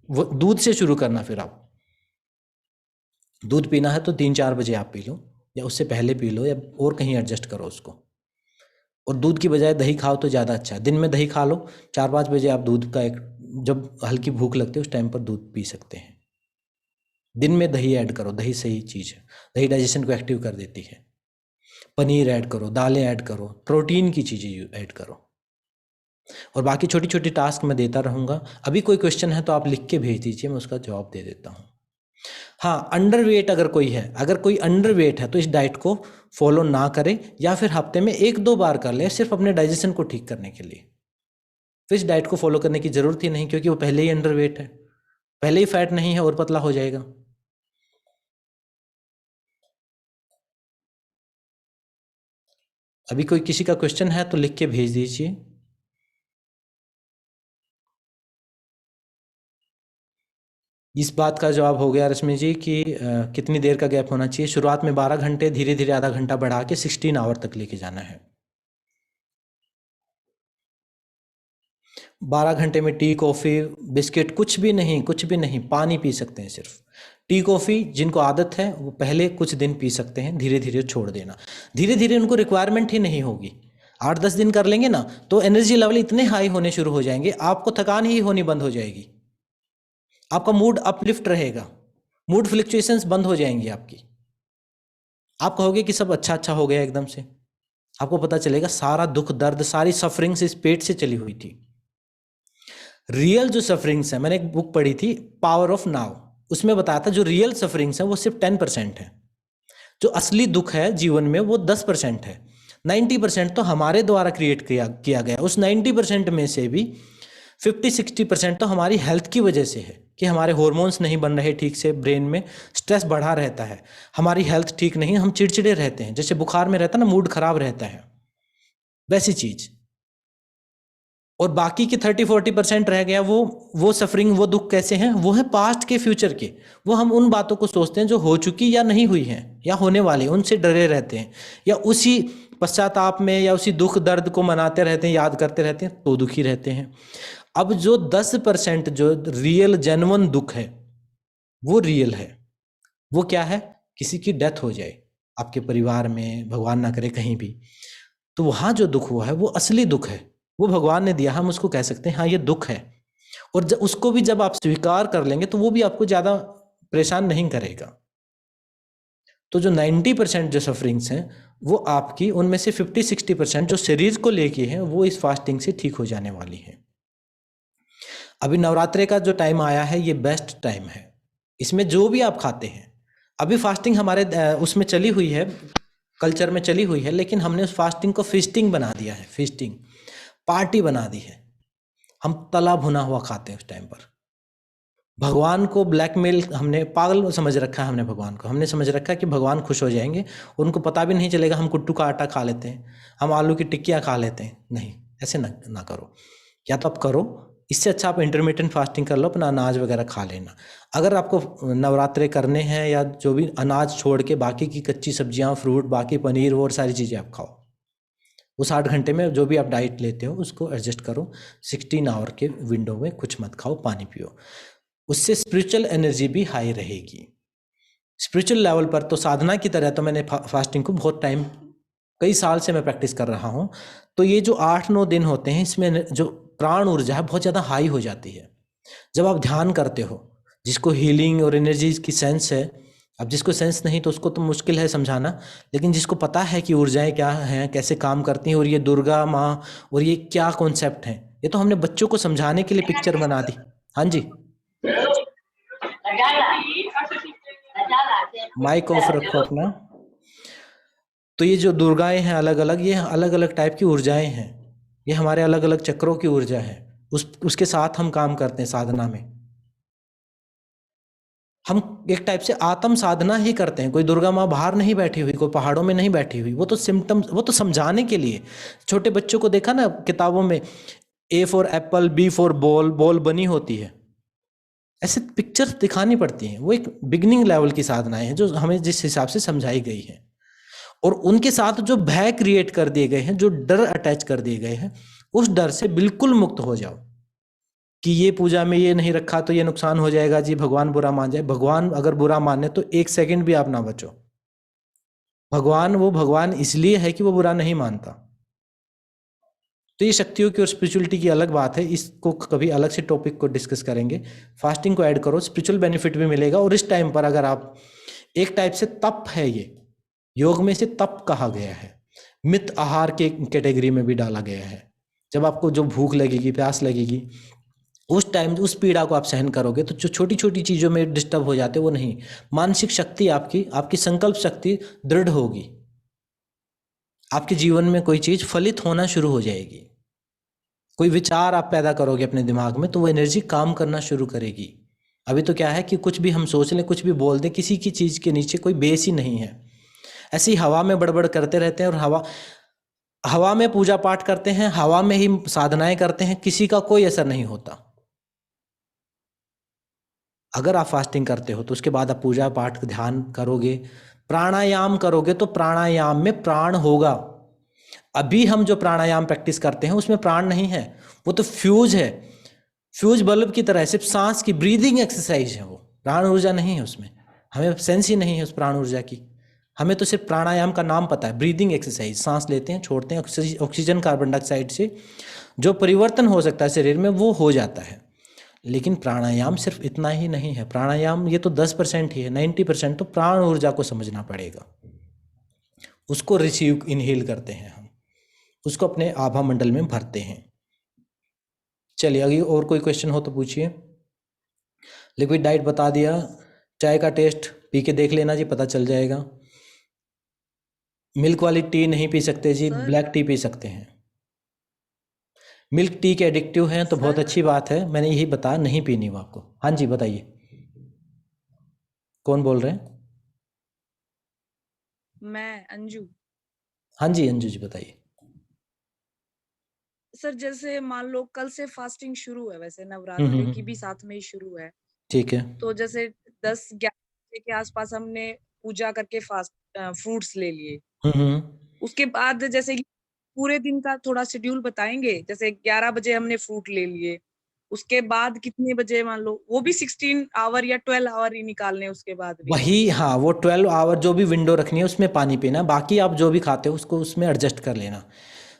वो दूध से शुरू करना। फिर आप दूध पीना है तो 3-4 बजे आप पी लो, या उससे पहले पी लो, या और कहीं एडजस्ट करो उसको। और दूध की बजाय दही खाओ तो ज़्यादा अच्छा है। दिन में दही खा लो, 4-5 बजे आप दूध का एक, जब हल्की भूख लगती है उस टाइम पर दूध पी सकते हैं। दिन में दही ऐड करो, दही सही चीज़ है, दही डाइजेशन को एक्टिव कर देती है। पनीर ऐड करो, दालें ऐड करो, प्रोटीन की चीज़ें ऐड करो। और बाकी छोटी छोटी टास्क मैं देता रहूँगा। अभी कोई क्वेश्चन है तो आप लिख के भेज दीजिए, मैं उसका जवाब दे देता हूँ। हाँ, अंडरवेट अगर कोई है, अगर कोई अंडरवेट है तो इस डाइट को फॉलो ना करे, या फिर हफ्ते में 1-2 बार कर ले, सिर्फ अपने डाइजेशन को ठीक करने के लिए। फिर इस डाइट को फॉलो करने की जरूरत ही नहीं, क्योंकि वो पहले ही अंडरवेट है, पहले ही फैट नहीं है और पतला हो जाएगा। अभी कोई किसी का क्वेश्चन है तो लिख के भेज दीजिए। इस बात का जवाब हो गया रश्मि जी कि कितनी देर का गैप होना चाहिए। शुरुआत में 12 घंटे, धीरे धीरे आधा घंटा बढ़ा के 16 आवर तक लेके जाना है। 12 घंटे में टी, कॉफ़ी, बिस्किट कुछ भी नहीं, कुछ भी नहीं, पानी पी सकते हैं सिर्फ। टी कॉफ़ी जिनको आदत है वो पहले कुछ दिन पी सकते हैं, धीरे धीरे छोड़ देना। धीरे धीरे उनको रिक्वायरमेंट ही नहीं होगी। 8-10 दिन कर लेंगे ना तो एनर्जी लेवल इतने हाई होने शुरू हो जाएंगे, आपको थकान ही होनी बंद हो जाएगी, आपका मूड अपलिफ्ट रहेगा, मूड फ्लक्चुएशंस बंद हो जाएंगी आपकी। आप कहोगे कि सब अच्छा अच्छा हो गया एकदम से, आपको पता चलेगा सारा दुख दर्द, सारी सफरिंग्स इस पेट से चली हुई थी। रियल जो सफरिंग्स है, मैंने एक बुक पढ़ी थी पावर ऑफ नाउ, उसमें बताया था जो रियल सफरिंग्स है वो सिर्फ 10% है। जो असली दुख है जीवन में वो 10% है। 90% तो हमारे द्वारा क्रिएट किया गया। उस 90% में से भी 50-60% तो हमारी हेल्थ की वजह से है, कि हमारे हॉर्मोन्स नहीं बन रहे ठीक से, ब्रेन में स्ट्रेस बढ़ा रहता है, हमारी हेल्थ ठीक नहीं, हम चिड़चिड़े रहते हैं, जैसे बुखार में रहता है ना, मूड खराब रहता है, वैसी चीज। और बाकी के 30-40% रह गया, वो सफरिंग, वो दुख कैसे हैं, वो है पास्ट के, फ्यूचर के। वो हम उन बातों को सोचते हैं जो हो चुकी या नहीं हुई हैं या होने वाली, उनसे डरे रहते हैं, या उसी पश्चाताप में या उसी दुख दर्द को मनाते रहते हैं, याद करते रहते हैं, तो दुखी रहते हैं। अब जो 10% जो रियल जेन्युइन दुख है वो रियल है। वो क्या है, किसी की डेथ हो जाए आपके परिवार में, भगवान ना करे कहीं भी, तो वहां जो दुख हुआ है वो असली दुख है, वो भगवान ने दिया, हम उसको कह सकते हैं हाँ ये दुख है। और उसको भी जब आप स्वीकार कर लेंगे तो वो भी आपको ज्यादा परेशान नहीं करेगा। तो जो 90% जो सफरिंग्स हैं वो आपकी, उनमें से 50-60% जो शरीर को लेके हैं वो इस फास्टिंग से ठीक हो जाने वाली है। अभी नवरात्रे का जो टाइम आया है ये बेस्ट टाइम है, इसमें जो भी आप खाते हैं, अभी फास्टिंग हमारे उसमें चली हुई है, कल्चर में चली हुई है, लेकिन हमने उस फास्टिंग को फीस्टिंग बना दिया है, फीस्टिंग पार्टी बना दी है। हम तला भुना हुआ खाते हैं उस टाइम पर। भगवान को ब्लैकमेल, हमने पागल समझ रखा है, हमने भगवान को हमने समझ रखा है कि भगवान खुश हो जाएंगे, उनको पता भी नहीं चलेगा हम कुट्टू का आटा खा लेते हैं, हम आलू की टिक्कियाँ खा लेते हैं। नहीं, ऐसे ना करो। या तो आप करो, इससे अच्छा आप इंटरमीडिएट फास्टिंग कर लो, अपना अनाज वगैरह खा लेना। अगर आपको नवरात्रे करने हैं या जो भी अनाज छोड़ के बाकी की कच्ची सब्जियां, फ्रूट, बाकी पनीर और सारी चीज़ें आप खाओ। उस 8 घंटे में जो भी आप डाइट लेते हो उसको एडजस्ट करो। 16 आवर के विंडो में कुछ मत खाओ, पानी पियो। उससे स्पिरिचुअल एनर्जी भी हाई रहेगी। स्पिरिचुअल लेवल पर तो साधना की तरह तो मैंने फास्टिंग को बहुत टाइम, कई साल से मैं प्रैक्टिस कर रहा हूँ। तो ये जो 8-9 दिन होते हैं, इसमें जो प्राण ऊर्जा है बहुत ज़्यादा हाई हो जाती है। जब आप ध्यान करते हो, जिसको हीलिंग और एनर्जी की सेंस है, अब जिसको सेंस नहीं तो उसको तो मुश्किल है समझाना, लेकिन जिसको पता है कि ऊर्जाएं क्या हैं, कैसे काम करती हैं, और ये दुर्गा माँ और ये क्या कॉन्सेप्ट हैं, ये तो हमने बच्चों को समझाने के लिए पिक्चर बना दी। हाँ जी, माइक ऑफ रखो अपना। तो ये जो दुर्गाएं हैं अलग अलग, ये अलग अलग टाइप की ऊर्जाएं हैं, ये हमारे अलग अलग चक्रों की ऊर्जा है। उसके साथ हम काम करते हैं साधना में। हम एक टाइप से आत्म साधना ही करते हैं। कोई दुर्गा माँ बाहर नहीं बैठी हुई, कोई पहाड़ों में नहीं बैठी हुई, वो तो सिम्टम्स, वो तो समझाने के लिए। छोटे बच्चों को देखा ना किताबों में, A for apple, B for ball, ball बनी होती है, ऐसे पिक्चर्स दिखानी पड़ती हैं। वो एक बिगिनिंग लेवल की साधनाएं हैं जो हमें जिस हिसाब से समझाई गई है। और उनके साथ जो भय क्रिएट कर दिए गए हैं, जो डर अटैच कर दिए गए हैं, उस डर से बिल्कुल मुक्त हो जाओ कि ये पूजा में ये नहीं रखा तो ये नुकसान हो जाएगा जी, भगवान बुरा मान जाए। भगवान अगर बुरा माने तो एक सेकंड भी आप ना बचो। भगवान वो भगवान इसलिए है कि वो बुरा नहीं मानता। तो ये शक्तियों की और स्पिरिचुअलिटी की अलग बात है, इसको कभी अलग से टॉपिक को डिस्कस करेंगे। फास्टिंग को ऐड करो, स्पिरिचुअल बेनिफिट भी मिलेगा। और इस टाइम पर अगर आप, एक टाइप से तप है ये, योग में से तप कहा गया है, मित आहार के कैटेगरी में भी डाला गया है। जब आपको जो भूख लगेगी, प्यास लगेगी, उस टाइम उस पीड़ा को आप सहन करोगे तो जो छोटी छोटी चीज़ों में डिस्टर्ब हो जाते वो नहीं, मानसिक शक्ति आपकी संकल्प शक्ति दृढ़ होगी, आपके जीवन में कोई चीज़ फलित होना शुरू हो जाएगी। कोई विचार आप पैदा करोगे अपने दिमाग में तो वो एनर्जी काम करना शुरू करेगी। अभी तो क्या है कि कुछ भी हम सोच लें, कुछ भी बोल दें, किसी की चीज़ के नीचे कोई बेस ही नहीं है। ऐसे ही हवा में बड़बड़ करते रहते हैं, और हवा में पूजा पाठ करते हैं, हवा में ही साधनाएं करते हैं, किसी का कोई असर नहीं होता। अगर आप फास्टिंग करते हो तो उसके बाद आप पूजा पाठ ध्यान करोगे, प्राणायाम करोगे, तो प्राणायाम में प्राण होगा। अभी हम जो प्राणायाम प्रैक्टिस करते हैं उसमें प्राण नहीं है, वो तो फ्यूज है, फ्यूज बल्ब की तरह, सिर्फ सांस की ब्रीदिंग एक्सरसाइज है, वो प्राण ऊर्जा नहीं है उसमें। हमें सेंस ही नहीं है उस प्राण ऊर्जा की। हमें तो सिर्फ प्राणायाम का नाम पता है, ब्रीदिंग एक्सरसाइज, सांस लेते हैं, छोड़ते हैं, ऑक्सीजन कार्बन डाइऑक्साइड से जो परिवर्तन हो सकता है शरीर में वो हो जाता है। लेकिन प्राणायाम सिर्फ इतना ही नहीं है, प्राणायाम ये तो 10% ही है, 90% तो प्राण ऊर्जा को समझना पड़ेगा। उसको रिसीव, इनहेल करते हैं हम, उसको अपने आभा मंडल में भरते हैं। चलिए आगे और कोई क्वेश्चन हो तो पूछिए। लिक्विड डाइट बता दिया, चाय का टेस्ट पी के देख लेना जी, पता चल जाएगा। मिल्क वाली टी नहीं पी सकते जी, ब्लैक टी पी सकते हैं। मिल्क टी के एडिक्टिव हैं तो बहुत अच्छी बात है, मैंने यही बताया, नहीं पीनी वो आपको। हाँ जी बताइए, कौन बोल रहे हैं? मैं अंजू। हाँ जी अंजू जी बताइए। सर जैसे मान लो कल से फास्टिंग शुरू है, वैसे नवरात्रि की भी साथ में ही शुरू है, ठीक है। तो जैसे 10-11 बजे के आसपास हमने पूजा करके फास्ट फ्रूट्स ले लिए। उसके बाद जैसे पूरे दिन का थोड़ा शेड्यूल बताएंगे। जैसे 11 बजे हमने फ्रूट ले लिए, उसके बाद कितने बजे, मान लो वो भी 16 आवर या 12 आवर ही निकालने, उसके बाद भी वही, हाँ, वो 12 आवर जो भी विंडो रखनी है उसमें पानी पीना, बाकी आप जो भी खाते हो उसको उसमें एडजस्ट कर लेना।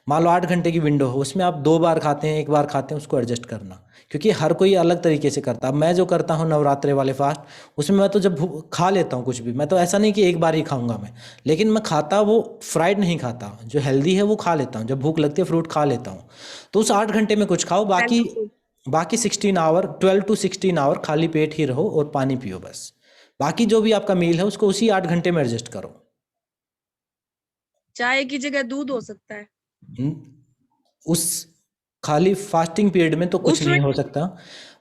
मान लो 8 घंटे की विंडो हो, उसमें आप 2 बार खाते हैं, 1 बार खाते हैं, उसको एडजस्ट करना। क्योंकि हर कोई अलग तरीके से करता है। मैं जो करता हूँ नवरात्रे वाले फास्ट, उसमें मैं तो जब खा लेता हूँ कुछ भी, मैं तो ऐसा नहीं कि एक बार ही खाऊंगा मैं, लेकिन मैं खाता वो फ्राइड नहीं खाता, जो हेल्दी है वो खा लेता हूँ। जब भूख लगती है फ्रूट खा लेता हूँ। तो उस 8 घंटे में कुछ खाओ, बाकी 16 आवर, 12 to 16 आवर खाली पेट ही रहो और पानी पियो बस। बाकी जो भी आपका मील है उसको उसी 8 घंटे में एडजस्ट करो। चाय की जगह दूध हो सकता है। उस खाली फास्टिंग पीरियड में तो कुछ उसमें नहीं हो सकता।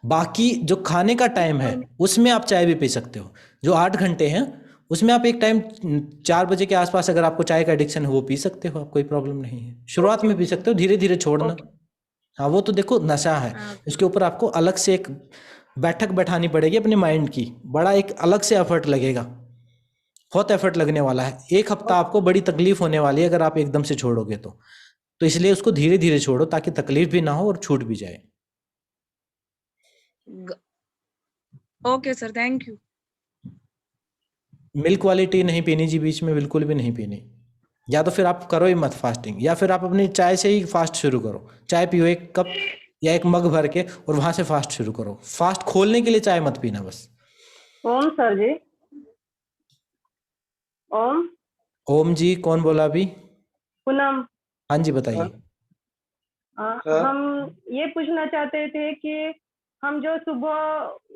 बाकी जो खाने का टाइम है उसमें आप चाय भी पी सकते हो। जो 8 घंटे हैं उसमें आप एक टाइम 4 बजे के आसपास अगर आपको चाय का एडिक्शन है वो पी सकते हो, आप कोई प्रॉब्लम नहीं है। शुरुआत में पी सकते हो, धीरे धीरे छोड़ना। ओके। हाँ वो तो देखो नशा है, हाँ, उसके ऊपर आपको अलग से एक बैठक बैठानी पड़ेगी अपने माइंड की, बड़ा एक अलग से एफर्ट लगेगा, बहुत एफर्ट लगने वाला है। एक हफ्ता आपको बड़ी तकलीफ होने वाली है अगर आप एकदम से छोड़ोगे तो इसलिए उसको धीरे धीरे छोड़ो ताकि तकलीफ भी ना हो और छूट भी जाए। Okay sir, thank you. Milk वाली टी नहीं पीनी जी, बीच में बिल्कुल भी नहीं पीनी। या तो फिर आप करो ही मत फास्टिंग, या फिर आप अपनी चाय से ही फास्ट शुरू करो। चाय पियो 1 कप या 1 मग भर के और वहां से फास्ट शुरू करो। फास्ट खोलने के लिए चाय मत पीना बस। ओम सर जी, ओम। ओम जी, कौन बोला अभी? पूनम। हाँ जी बताइए। हम ये पूछना चाहते थे कि हम जो सुबह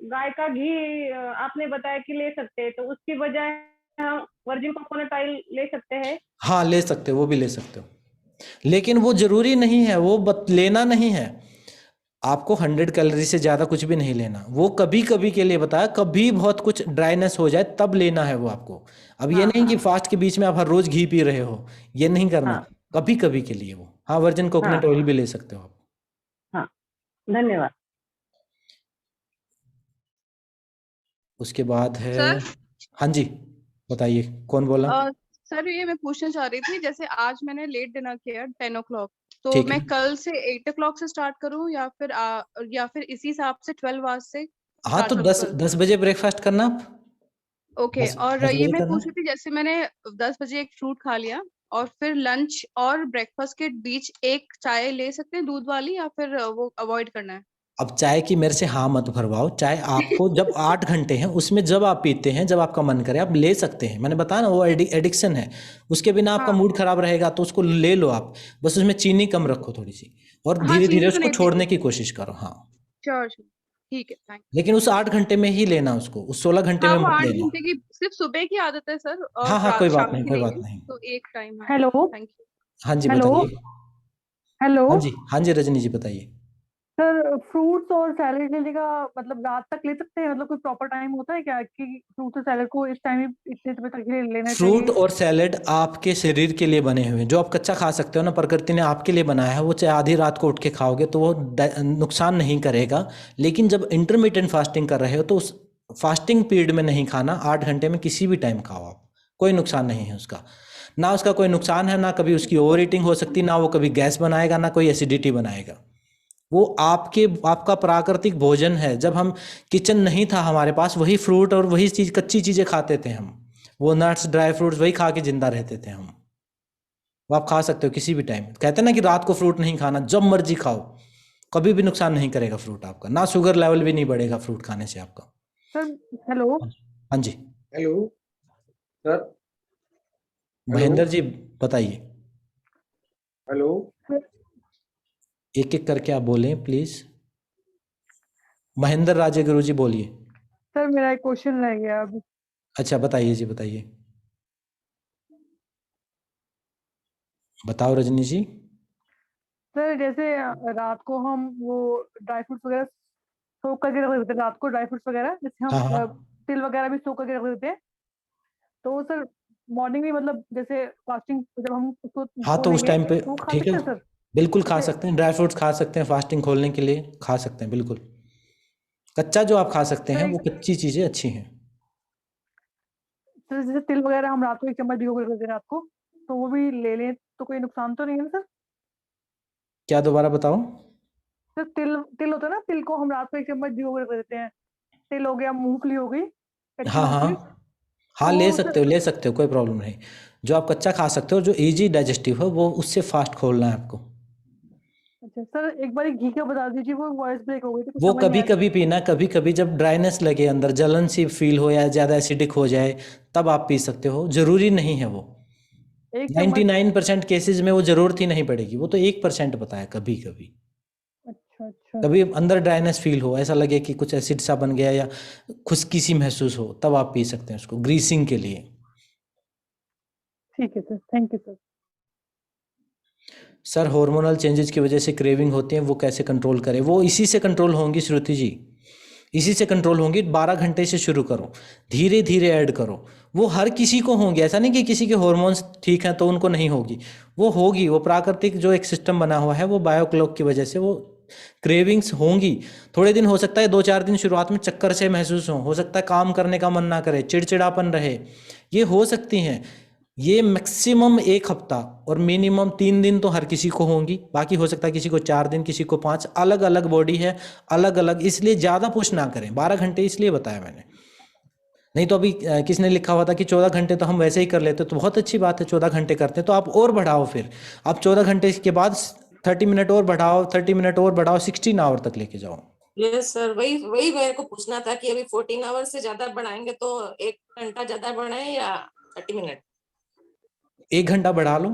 गाय का घी आपने बताया कि ले सकते हैं, तो उसकी बजाय हम वर्जिन कोकोनट ऑयल ले सकते हैं? हाँ ले सकते हो, वो भी ले सकते हो, लेकिन वो जरूरी नहीं है, वो लेना नहीं है। आपको 100 कैलोरी से ज़्यादा कुछ भी नहीं लेना। वो कभी कभी के लिए बताया, कभी बहुत कुछ ड्राइनेस हो जाए तब लेना है वो आपको। अब ये नहीं कि फास्ट के बीच में आप हर रोज घी पी रहे हो, ये नहीं करना। हाँ। कभी कभी के लिए वो, हाँ वर्जिन कोकोनट ऑयल भी ले सकते हो आप। हाँ, धन्यवाद। उसके बाद है, सर। हाँ जी बताइए, कौन बोला? सर ये मैं पूछना चाह रही थी, जैसे आज मैंने लेट डिनर किया 10 o'clock, तो ठीक मैं है। कल से 8 o'clock से स्टार्ट करूं या फिर इसी हिसाब से 12 hours से हाँ स्टार्ट तो करूं 10 कल? 10 बजे ब्रेकफास्ट करना आप। ओके। 10 और 10 ये बजे मैं करना। पूछ रही थी, जैसे मैंने 10 बजे एक फ्रूट खा लिया और फिर लंच और ब्रेकफास्ट के बीच एक चाय ले सकते हैं दूध वाली, या फिर वो अवॉइड करना है? अब चाय की मेरे से हाँ मत भरवाओ। चाय आपको जब 8 घंटे हैं उसमें जब आप पीते हैं, जब आपका मन करे आप ले सकते हैं। मैंने बताया ना वो एडिक्शन है, उसके बिना आपका हाँ मूड खराब रहेगा तो उसको ले लो आप। बस उसमें चीनी कम रखो थोड़ी सी, और हाँ, धीरे धीरे चीनी तो उसको नहीं छोड़ने पीती। की कोशिश करो। हाँ श्योर श्योर, ठीक है, थैंक। लेकिन उस 8 घंटे में ही लेना उसको, उस 16 घंटे हाँ, में वो मत 8 लेना। घंटे की सिर्फ सुबह की आदत है सर, और हाँ हाँ कोई बात शाम नहीं, की कोई नहीं बात है, नहीं। तो एक टाइम है। हेलो। Thank you. हाँ जी हेलो। बताइए। हेलो। हाँ जी रजनी जी बताइए। सर, फ्रूट्स और सैलेड लेने का मतलब रात तक ले सकते हैं? मतलब कोई प्रॉपर टाइम होता है क्या कि फ्रूट्स और सैलेड को इस टाइम इतने समय तक ही लेना फ्रूट चाहिए? और सैलेड आपके शरीर के लिए बने हुए हैं। जो आप कच्चा खा सकते हो ना, प्रकृति ने आपके लिए बनाया है। वो चाहे आधी रात को उठ के खाओगे तो वो नुकसान नहीं करेगा। लेकिन जब इंटरमिटेंट फास्टिंग कर रहे हो तो उस फास्टिंग पीरियड में नहीं खाना। 8 घंटे में किसी भी टाइम खाओ आप, कोई नुकसान नहीं है उसका। ना उसका कोई नुकसान है, ना कभी उसकी ओवर ईटिंग हो सकती, ना वो कभी गैस बनाएगा, ना कोई एसिडिटी बनाएगा। वो आपका प्राकृतिक भोजन है। जब हम किचन नहीं था हमारे पास, वही फ्रूट और वही चीज, कच्ची चीजें खाते थे हम। वो नट्स ड्राई फ्रूट्स वही खा के जिंदा रहते थे हम। वो आप खा सकते हो किसी भी टाइम। कहते हैं ना कि रात को फ्रूट नहीं खाना, जब मर्जी खाओ, कभी भी नुकसान नहीं करेगा फ्रूट आपका। ना शुगर लेवल भी नहीं बढ़ेगा फ्रूट खाने से आपका। Sir, hello. हाँ जी हेलो सर। महेंद्र जी बताइए। हेलो। एक एक करके आप बोलें प्लीज। महेंद्र राजे गुरु जी बोलिए। सर, मेरा एक क्वेश्चन रह गया अभी। अच्छा बताइए जी, बताइए। बताओ रजनी जी। सर, जैसे रात को हम वो ड्राई फ्रूट्स वगैरह सोक करके रख देते हैं, रात को ड्राई फ्रूट्स वगैरह जैसे हाँ हम हाँ तिल वगैरह भी सोक करके रख देते हैं, तो सर मॉर्निंग में मतलब जैसे फास्टिंग जब हम उसको हाँ तो उस खोलेंगे टाइम पे तो वो खा ठीक है, सकते हैं सर? बिल्कुल खा जैसे सकते हैं। ड्राई फ्रूट्स खा सकते हैं, फास्टिंग खोलने के लिए खा सकते हैं बिल्कुल। कच्चा जो आप खा सकते हैं सर, वो कच्ची चीजें अच्छी हैं। जैसे तिल वगैरह हम रात को 1 चम्मच भिगो कर रख देते हैं रात को, तो वो भी ले लें तो कोई नुकसान तो नहीं है ना सर? क्या, दोबारा बताओ। सर, तिल तिल होता है ना, तिल को हम रात को 1 चम्मच भिगो कर रख देते हैं। तिल हो गया, मूंगफली हो गई, कच्ची हाँ मूंगफली, हाँ हाँ तो ले वो सकते सर। हो, ले सकते हो, कोई प्रॉब्लम नहीं। जो आप कच्चा खा सकते हो, जो इजी डाइजेस्टिव है, वो उससे फास्ट खोलना है आपको। अच्छा सर, एक बार घी का बता दीजिए, वो वॉइस ब्रेक हो गई थी, कुछ वो समझ नहीं कभी आया सर। कभी पीना, कभी कभी जब ड्राइनेस लगे, अंदर जलन सी फील हो या ज़्यादा एसिडिक हो जाए, तब आप पी सकते हो। जरूरी नहीं है वो। 1 चम्मच। 99% केसेस में वो जरूरत ही नहीं पड़ेगी। वो तो 1% बताया कभी कभी। अच्छा अच्छा। कभी अंदर ड्राइनेस फील हो, ऐसा लगे कि कुछ एसिड सा बन गया या खुश्की सी महसूस हो, तब आप पी सकते हैं उसको, ग्रीसिंग के लिए। ठीक है sir, thank you sir. Sir hormonal changes की वजह से क्रेविंग होती है, वो कैसे कंट्रोल करें? वो इसी से कंट्रोल होंगी श्रुति जी, इसी से कंट्रोल होंगी। 12 घंटे से शुरू करो, धीरे धीरे ऐड करो। वो हर किसी को होंगी, ऐसा नहीं कि किसी के हार्मोन्स ठीक हैं तो उनको नहीं होगी, वो होगी। वो प्राकृतिक जो एक सिस्टम बना हुआ है, वो बायोक्लॉक की वजह से वो क्रेविंग्स होंगी। थोड़े दिन हो सकता है, 2-4 दिन शुरुआत में चक्कर से महसूस हो सकता है काम करने का मन ना करे, चिड़चिड़ापन रहे, ये हो सकती हैं। ये मैक्सिमम 1 हफ्ता और मिनिमम 3 दिन तो हर किसी को होंगी। बाकी हो सकता है किसी को 4 दिन, किसी को 5। अलग अलग बॉडी है, अलग अलग, इसलिए ज़्यादा पुश ना करें। 12 घंटे इसलिए बताया मैंने, नहीं तो अभी किसने लिखा हुआ था कि 14 घंटे तो हम वैसे ही कर लेते, तो बहुत अच्छी बात है 14 घंटे करते हैं, तो आप और बढ़ाओ। फिर आप 14 घंटे के बाद 30 मिनट और बढ़ाओ, 30 मिनट और बढ़ाओ, 16 आवर तक लेके जाओ। यस सर, वही वही मेरे को पूछना था कि अभी 14 आवर से ज्यादा बढ़ाएंगे तो 1 घंटा ज्यादा बढ़ाएं या 30 मिनट? 1 घंटा बढ़ा लो,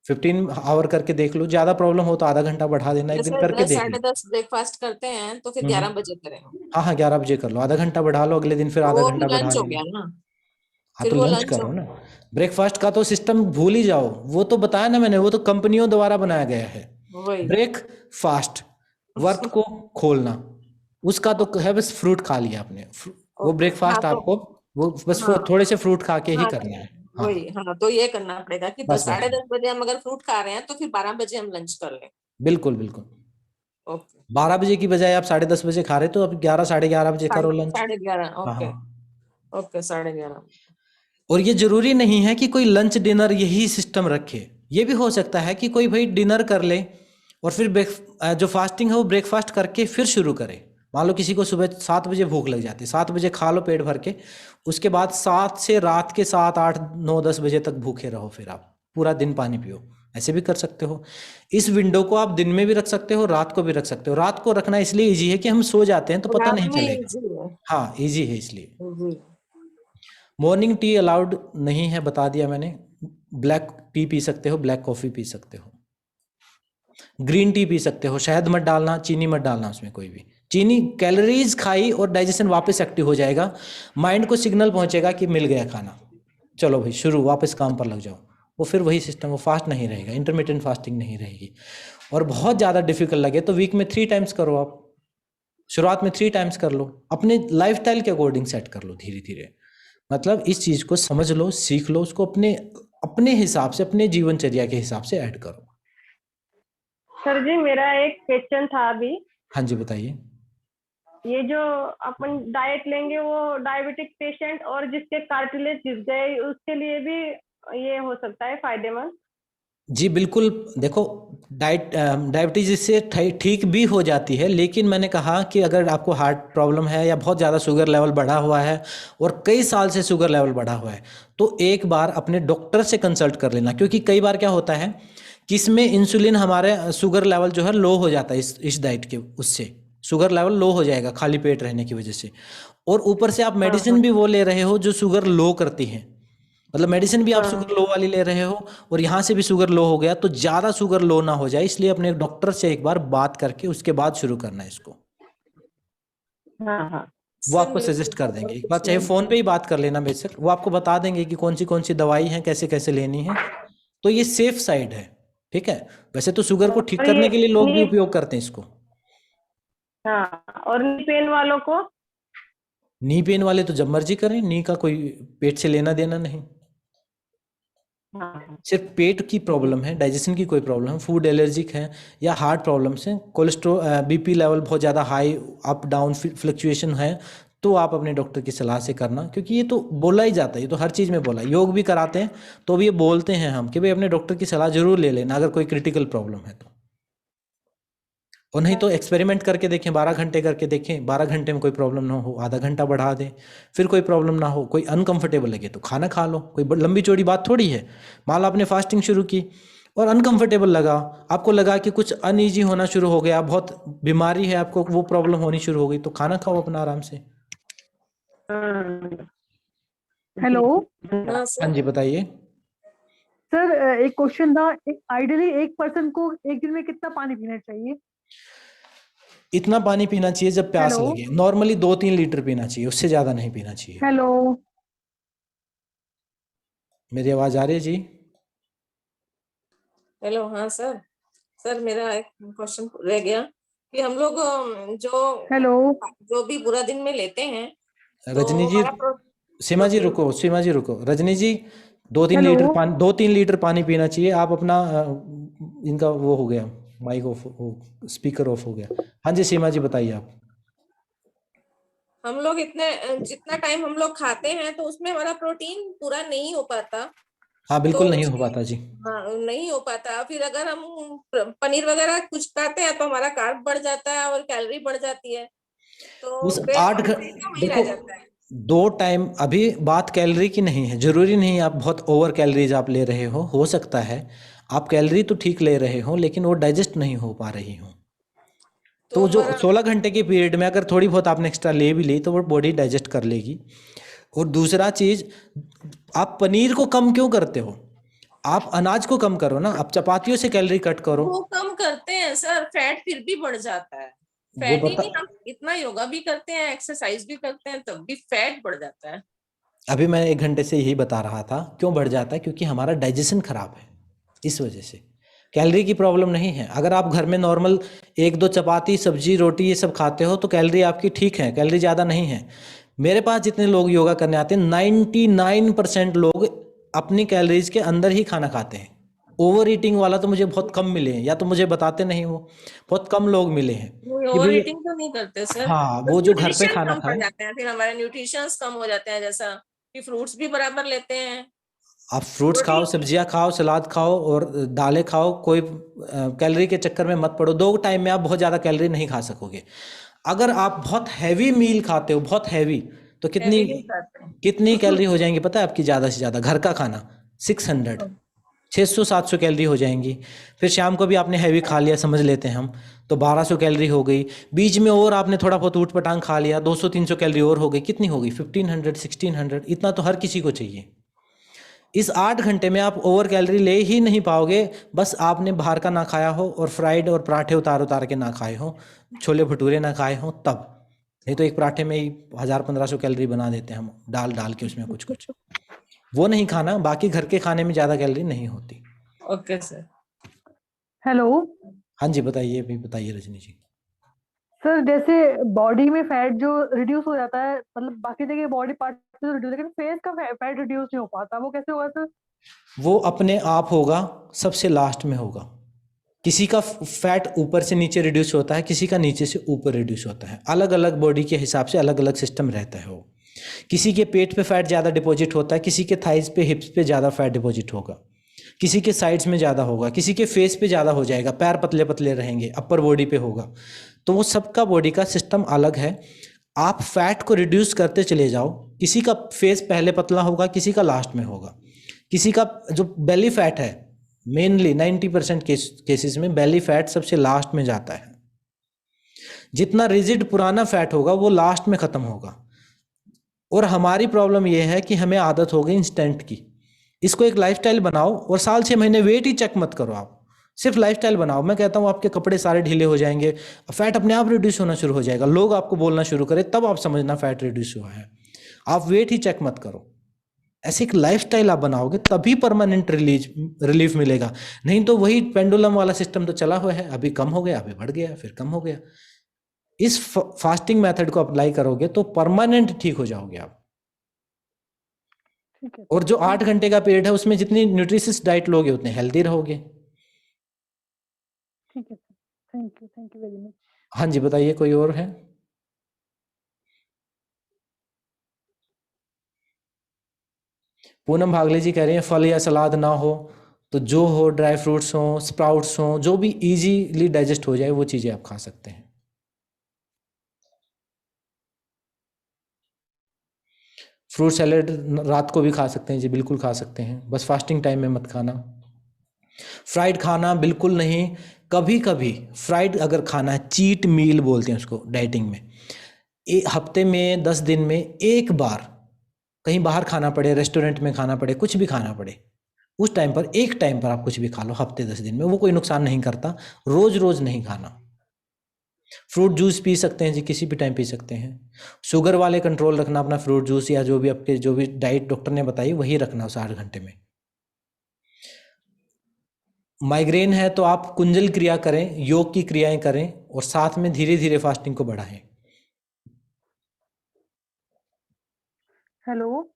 15 आवर करके देख लो। ज्यादा प्रॉब्लम हो तो आधा घंटा बढ़ा देना, एक दिन करके देख लो। 10:30 ब्रेकफास्ट करते हैं तो फिर 11 बजे करें। हाँ 11 बजे कर लो, आधा घंटा बढ़ा लो, अगले दिन फिर आधा वो घंटा भी बढ़ा लंच हो लो। गया ना, हाँ फिर तो वो लंच लंच करो ना। ब्रेकफास्ट का तो सिस्टम भूल ही जाओ, वो तो बताया ना मैंने, वो तो कंपनियों द्वारा बनाया गया है। वही ब्रेकफास्ट, वर्त को खोलना, उसका तो है बस फ्रूट खा लिया आपने, वो ब्रेकफास्ट हाँ, तो आपको वो बस हाँ, थोड़े से फ्रूट खा के ही हाँ, करना है। हाँ वही। हाँ, तो ये करना पड़ेगा कि बस 10-10:30 बजे हम अगर फ्रूट खा रहे हैं तो फिर 12 बजे हम लंच कर लें। बिल्कुल बिल्कुल। ओके, 12 बजे की बजाय आप 10:30 बजे खा रहे तो अब 11 साढ़े 11 बजे करो लंच। 11:30। हाँ ओके, हाँ। ओके, 11:30। और ये जरूरी नहीं है कि कोई लंच डिनर यही सिस्टम रखे, ये भी हो सकता है कि कोई भाई डिनर कर ले और फिर जो फास्टिंग है वो ब्रेकफास्ट करके फिर शुरू करे। मान लो किसी को सुबह 7 बजे भूख लग जाती है, 7 बजे खा लो पेट भर के, उसके बाद 7 से रात के 7, 8, 9, 10 बजे तक भूखे रहो, फिर आप पूरा दिन पानी पियो, ऐसे भी कर सकते हो। इस विंडो को आप दिन में भी रख सकते हो, रात को भी रख सकते हो। रात को रखना इसलिए ईजी है कि हम सो जाते हैं तो पता रात नहीं में चलेगा। easy है। हाँ ईजी है इसलिए। जी। मॉर्निंग टी अलाउड नहीं है, बता दिया मैंने। ब्लैक टी पी सकते हो, ब्लैक कॉफ़ी पी सकते हो, ग्रीन टी पी सकते हो, शहद मत डालना, चीनी मत डालना उसमें कोई भी। चीनी कैलोरीज खाई और डाइजेशन वापस एक्टिव हो जाएगा, माइंड को सिग्नल पहुंचेगा कि मिल गया खाना, चलो भाई शुरू, वापस काम पर लग जाओ। वो फिर वही सिस्टम, वो फास्ट नहीं रहेगा, इंटरमिटेंट फास्टिंग नहीं रहेगी। और बहुत ज़्यादा डिफिकल्ट लगे तो वीक में 3 टाइम्स करो आप, शुरुआत में 3 टाइम्स कर लो, अपने लाइफस्टाइल के अकॉर्डिंग सेट कर लो धीरे धीरे। मतलब इस चीज़ को समझ लो, सीख लो, उसको अपने अपने हिसाब से, अपने जीवनचर्या के हिसाब से ऐड करो। सर जी मेरा एक क्वेश्चन था अभी। हाँ जी बताइए। ये जो अपन डाइट लेंगे वो डायबिटिक पेशेंट और जिसके कार्टिलेज घिस गए उसके लिए भी ये हो सकता है फायदेमंद? जी बिल्कुल। देखो डायबिटीज इससे ठीक भी हो जाती है, लेकिन मैंने कहा कि अगर आपको हार्ट प्रॉब्लम है या बहुत ज़्यादा शुगर लेवल बढ़ा हुआ है और कई साल से शुगर लेवल बढ़ा हुआ है तो एक बार अपने डॉक्टर से कंसल्ट कर लेना। क्योंकि कई बार क्या होता है कि इसमें इंसुलिन, हमारे शुगर लेवल जो है लो हो जाता है इस डाइट के, उससे शुगर लेवल लो हो जाएगा खाली पेट रहने की वजह से। और ऊपर से आप मेडिसिन भी वो ले रहे हो जो शुगर लो करती है, मतलब मेडिसिन भी आप शुगर लो वाली ले रहे हो और यहाँ से भी शुगर लो हो गया, तो ज़्यादा शुगर लो ना हो जाए, इसलिए अपने डॉक्टर से एक बार बात करके उसके बाद शुरू करना है इसको। वो आपको सजेस्ट कर देंगे, एक बार चाहे फ़ोन पे ही बात कर लेना बेशक, वो आपको बता देंगे कि कौन सी दवाई है, कैसे कैसे लेनी है। तो ये सेफ साइड है, ठीक है। वैसे तो शुगर को ठीक करने के लिए लोग भी उपयोग करते हैं इसको। हाँ, और नी पेन वालों को? नी पेन वाले तो जब मर्जी करें, नी का कोई पेट से लेना देना नहीं। सिर्फ पेट की प्रॉब्लम है, डाइजेशन की कोई प्रॉब्लम है, फूड एलर्जिक है या हार्ट प्रॉब्लम्स हैं, कोलेस्ट्रॉल बीपी लेवल बहुत ज़्यादा हाई अप डाउन फ्लक्चुएशन है, तो आप अपने डॉक्टर की सलाह से करना। क्योंकि ये तो बोला ही जाता है, ये तो हर चीज़ में बोला, योग भी कराते हैं तो भी ये बोलते हैं हम कि भाई अपने डॉक्टर की सलाह जरूर ले लेना अगर कोई क्रिटिकल प्रॉब्लम है तो। और नहीं तो एक्सपेरिमेंट करके देखें, 12 घंटे करके देखें, 12 घंटे में कोई प्रॉब्लम ना हो आधा घंटा बढ़ा दें, फिर कोई प्रॉब्लम ना हो, कोई अनकंफर्टेबल लगे तो खाना खा लो, कोई लंबी चौड़ी बात थोड़ी है। मान लो आपने फास्टिंग शुरू की और अनकंफर्टेबल लगा, आपको लगा कि कुछ अनईजी होना शुरू हो गया, बहुत बीमारी है आपको, वो प्रॉब्लम होनी शुरू हो गई, तो खाना खाओ अपना आराम से। हेलो हाँ जी बताइए। सर, एक क्वेश्चन था, आइडियली एक पर्सन को एक दिन में कितना पानी पीना चाहिए? इतना पानी पीना चाहिए जब प्यास हेलो? लगे, नॉर्मली 2-3 लीटर पीना चाहिए, उससे ज्यादा नहीं पीना चाहिए। हेलो? मेरी आवाज आ रही है जी? हेलो, हाँ सर। सर मेरा एक क्वेश्चन रह गया कि हम लोग हेलो जो भी पूरा दिन में लेते हैं तो रजनी जी, हमारा सीमा जी रुको, सीमा जी रुको, रजनी जी 2-3 लीटर हेलो पानी, 2-3 लीटर पानी पीना चाहिए। आप अपना इनका वो हो गया, माइक ऑफ, स्पीकर ऑफ हो गया। हाँ जी सीमा जी बताइए आप। हम लोग इतने जितना टाइम हम लोग खाते हैं तो उसमें हमारा प्रोटीन पूरा नहीं हो पाता। हाँ तो बिल्कुल नहीं हो पाता जी। हाँ नहीं हो पाता। फिर अगर हम पनीर वगैरह कुछ खाते हैं तो हमारा कार्ब बढ़ जाता है और कैलोरी बढ़ जाती है। तो उस बेस्ट 8 तो वही देखो, रह जाता है। 2 टाइम, अभी बात कैलोरी की नहीं है, जरूरी नहीं आप बहुत ओवर कैलोरीज आप ले रहे हो सकता है आप कैलोरी तो ठीक ले रहे हो लेकिन वो डाइजेस्ट नहीं हो पा रही हो। तो जो हमारा 16 घंटे के पीरियड में अगर थोड़ी बहुत आपने एक्स्ट्रा ले भी ली तो वो बॉडी डाइजेस्ट कर लेगी। और दूसरा चीज, आप पनीर को कम क्यों करते हो? आप अनाज को कम करो ना, आप चपातियों से कैलोरी कट करो। वो कम करते हैं सर, फैट फिर भी बढ़ जाता है। वो फैट ही बता, नहीं, हम इतना योगा भी करते हैं, एक्सरसाइज भी करते हैं, तब भी फैट बढ़ जाता है। अभी मैं 1 घंटे से यही बता रहा था क्यों बढ़ जाता है, क्योंकि हमारा डाइजेशन खराब है, इस वजह से। कैलोरी की प्रॉब्लम नहीं है। अगर आप घर में नॉर्मल 1-2 चपाती सब्जी रोटी ये सब खाते हो तो कैलोरी आपकी ठीक है, कैलोरी ज़्यादा नहीं है। मेरे पास जितने लोग योगा करने आते हैं 99% लोग अपनी कैलोरीज के अंदर ही खाना खाते हैं। ओवर ईटिंग वाला तो मुझे बहुत कम मिले हैं, या तो मुझे बताते नहीं, वो बहुत कम लोग मिले हैं कि ओवर भाई ईटिंग तो नहीं करते सर। हाँ वो जो घर पे न्यूट्रिशन खाना कम पड़ खाए। जाते हैं, फिर हमारे न्यूट्रिशंस कम हो जाते हैं। जैसा कि फ्रूट्स भी बराबर लेते हैं, आप फ्रूट्स खाओ, प्रोटीन। सब्जियां खाओ, सलाद खाओ और दालें खाओ, कोई कैलोरी के चक्कर में मत पड़ो। 2 टाइम में आप बहुत ज़्यादा कैलोरी नहीं खा सकोगे। अगर आप बहुत हैवी मील खाते हो, बहुत हैवी, तो कितनी हैवी नहीं खाते। कितनी कैलोरी हो जाएंगी पता है आपकी? ज़्यादा से ज़्यादा घर का खाना 600 कैलोरी हो जाएंगी। फिर शाम को भी आपने हैवी खा लिया समझ लेते हैं हम, तो 1200 कैलोरी हो गई। बीच में और आपने थोड़ा बहुत ऊट पटांग खा लिया, 200-300 कैलोरी और हो गई। कितनी हो गई? 1500-1600। इतना तो हर किसी को चाहिए। इस 8 घंटे में आप ओवर कैलोरी ले ही नहीं पाओगे, बस आपने बाहर का ना खाया हो और फ्राइड और पराठे उतार उतार के ना खाए हो, छोले भटूरे ना खाए हो तब। नहीं तो एक पराठे में ही 1000-1500 कैलोरी बना देते हैं हम, डाल डाल के उसमें कुछ कुछ। वो नहीं खाना, बाकी घर के खाने में ज़्यादा कैलोरी नहीं होती। Okay sir. हेलो हाँ जी बताइए, भी बताइए रजनी जी। सर, जैसे बॉडी में फैट जो रिड्यूस हो जाता है, मतलब बाकी जगह बॉडी पार्ट तो रिड्यूस, लेकिन फेस का फैट रिड्यूस नहीं हो पाता, वो कैसे होगा सर? वो अपने आप होगा, सबसे लास्ट में होगा। किसी का फैट ऊपर से नीचे रिड्यूस होता है, किसी का नीचे से ऊपर रिड्यूस होता है। अलग अलग बॉडी के हिसाब से अलग अलग सिस्टम रहता है वो। किसी के पेट पे फैट ज़्यादा डिपॉजिट होता है, किसी के थाइस पे, हिप्स पे ज़्यादा फैट डिपॉजिट होगा, किसी के साइड्स में ज़्यादा होगा, किसी के फेस पे ज़्यादा हो जाएगा, पैर पतले पतले रहेंगे, अपर बॉडी पे होगा। तो वो सबका बॉडी का सिस्टम अलग है। आप फैट को रिड्यूस करते चले जाओ, किसी का फेस पहले पतला होगा, किसी का लास्ट में होगा। किसी का जो बेली फैट है, मेनली 90% केसेस में बेली फैट सबसे लास्ट में जाता है। जितना रिजिड पुराना फैट होगा वो लास्ट में ख़त्म होगा। और हमारी प्रॉब्लम ये है कि हमें आदत हो गई इंस्टेंट की। इसको एक लाइफस्टाइल बनाओ और साल 6 महीने वेट ही चेक मत करो, आप सिर्फ लाइफस्टाइल बनाओ। मैं कहता हूँ आपके कपड़े सारे ढीले हो जाएंगे, फैट अपने आप रिड्यूस होना शुरू हो जाएगा। लोग आपको बोलना शुरू करें तब आप समझना फैट रिड्यूस हुआ है। आप वेट ही चेक मत करो। ऐसे एक लाइफस्टाइल आप बनाओगे तभी परमानेंट रिलीफ मिलेगा। नहीं तो वही पेंडुलम वाला सिस्टम तो चला हुआ है, अभी कम हो गया, अभी बढ़ गया, फिर कम हो गया। इस फास्टिंग मेथड को अप्लाई करोगे तो परमानेंट ठीक हो जाओगे आप। ठीक है और जो 8 घंटे का पीरियड है उसमें जितनी न्यूट्रिशियस डाइट लोगे उतने हेल्दी रहोगे। ठीक है sir, thank you very much. हाँ जी बताइए, कोई और है? पूनम भागले जी कह रहे हैं फल या सलाद ना हो तो जो हो, ड्राई फ्रूट्स हो, स्प्राउट्स हो, जो भी इजीली डाइजेस्ट हो जाए वो चीज़ें आप खा सकते हैं। फ्रूट सैलेड रात को भी खा सकते हैं जी, बिल्कुल खा सकते हैं, बस फास्टिंग टाइम में मत खाना। फ्राइड खाना बिल्कुल नहीं। कभी कभी फ्राइड अगर खाना है, चीट मील बोलते हैं उसको डाइटिंग में, हफ्ते में 10 दिन में एक बार कहीं बाहर खाना पड़े, रेस्टोरेंट में खाना पड़े, कुछ भी खाना पड़े, उस टाइम पर एक टाइम पर आप कुछ भी खा लो हफ्ते 10 दिन में, वो कोई नुकसान नहीं करता। रोज रोज नहीं खाना। फ्रूट जूस पी सकते हैं जी, किसी भी टाइम पी सकते हैं। शुगर वाले कंट्रोल रखना अपना, फ्रूट जूस या जो भी आपके जो भी डाइट डॉक्टर ने बताई वही रखना उस 8 घंटे में। माइग्रेन है तो आप कुंजल क्रिया करें, योग की क्रियाएं करें और साथ में धीरे धीरे फास्टिंग को बढ़ाएं। हेलो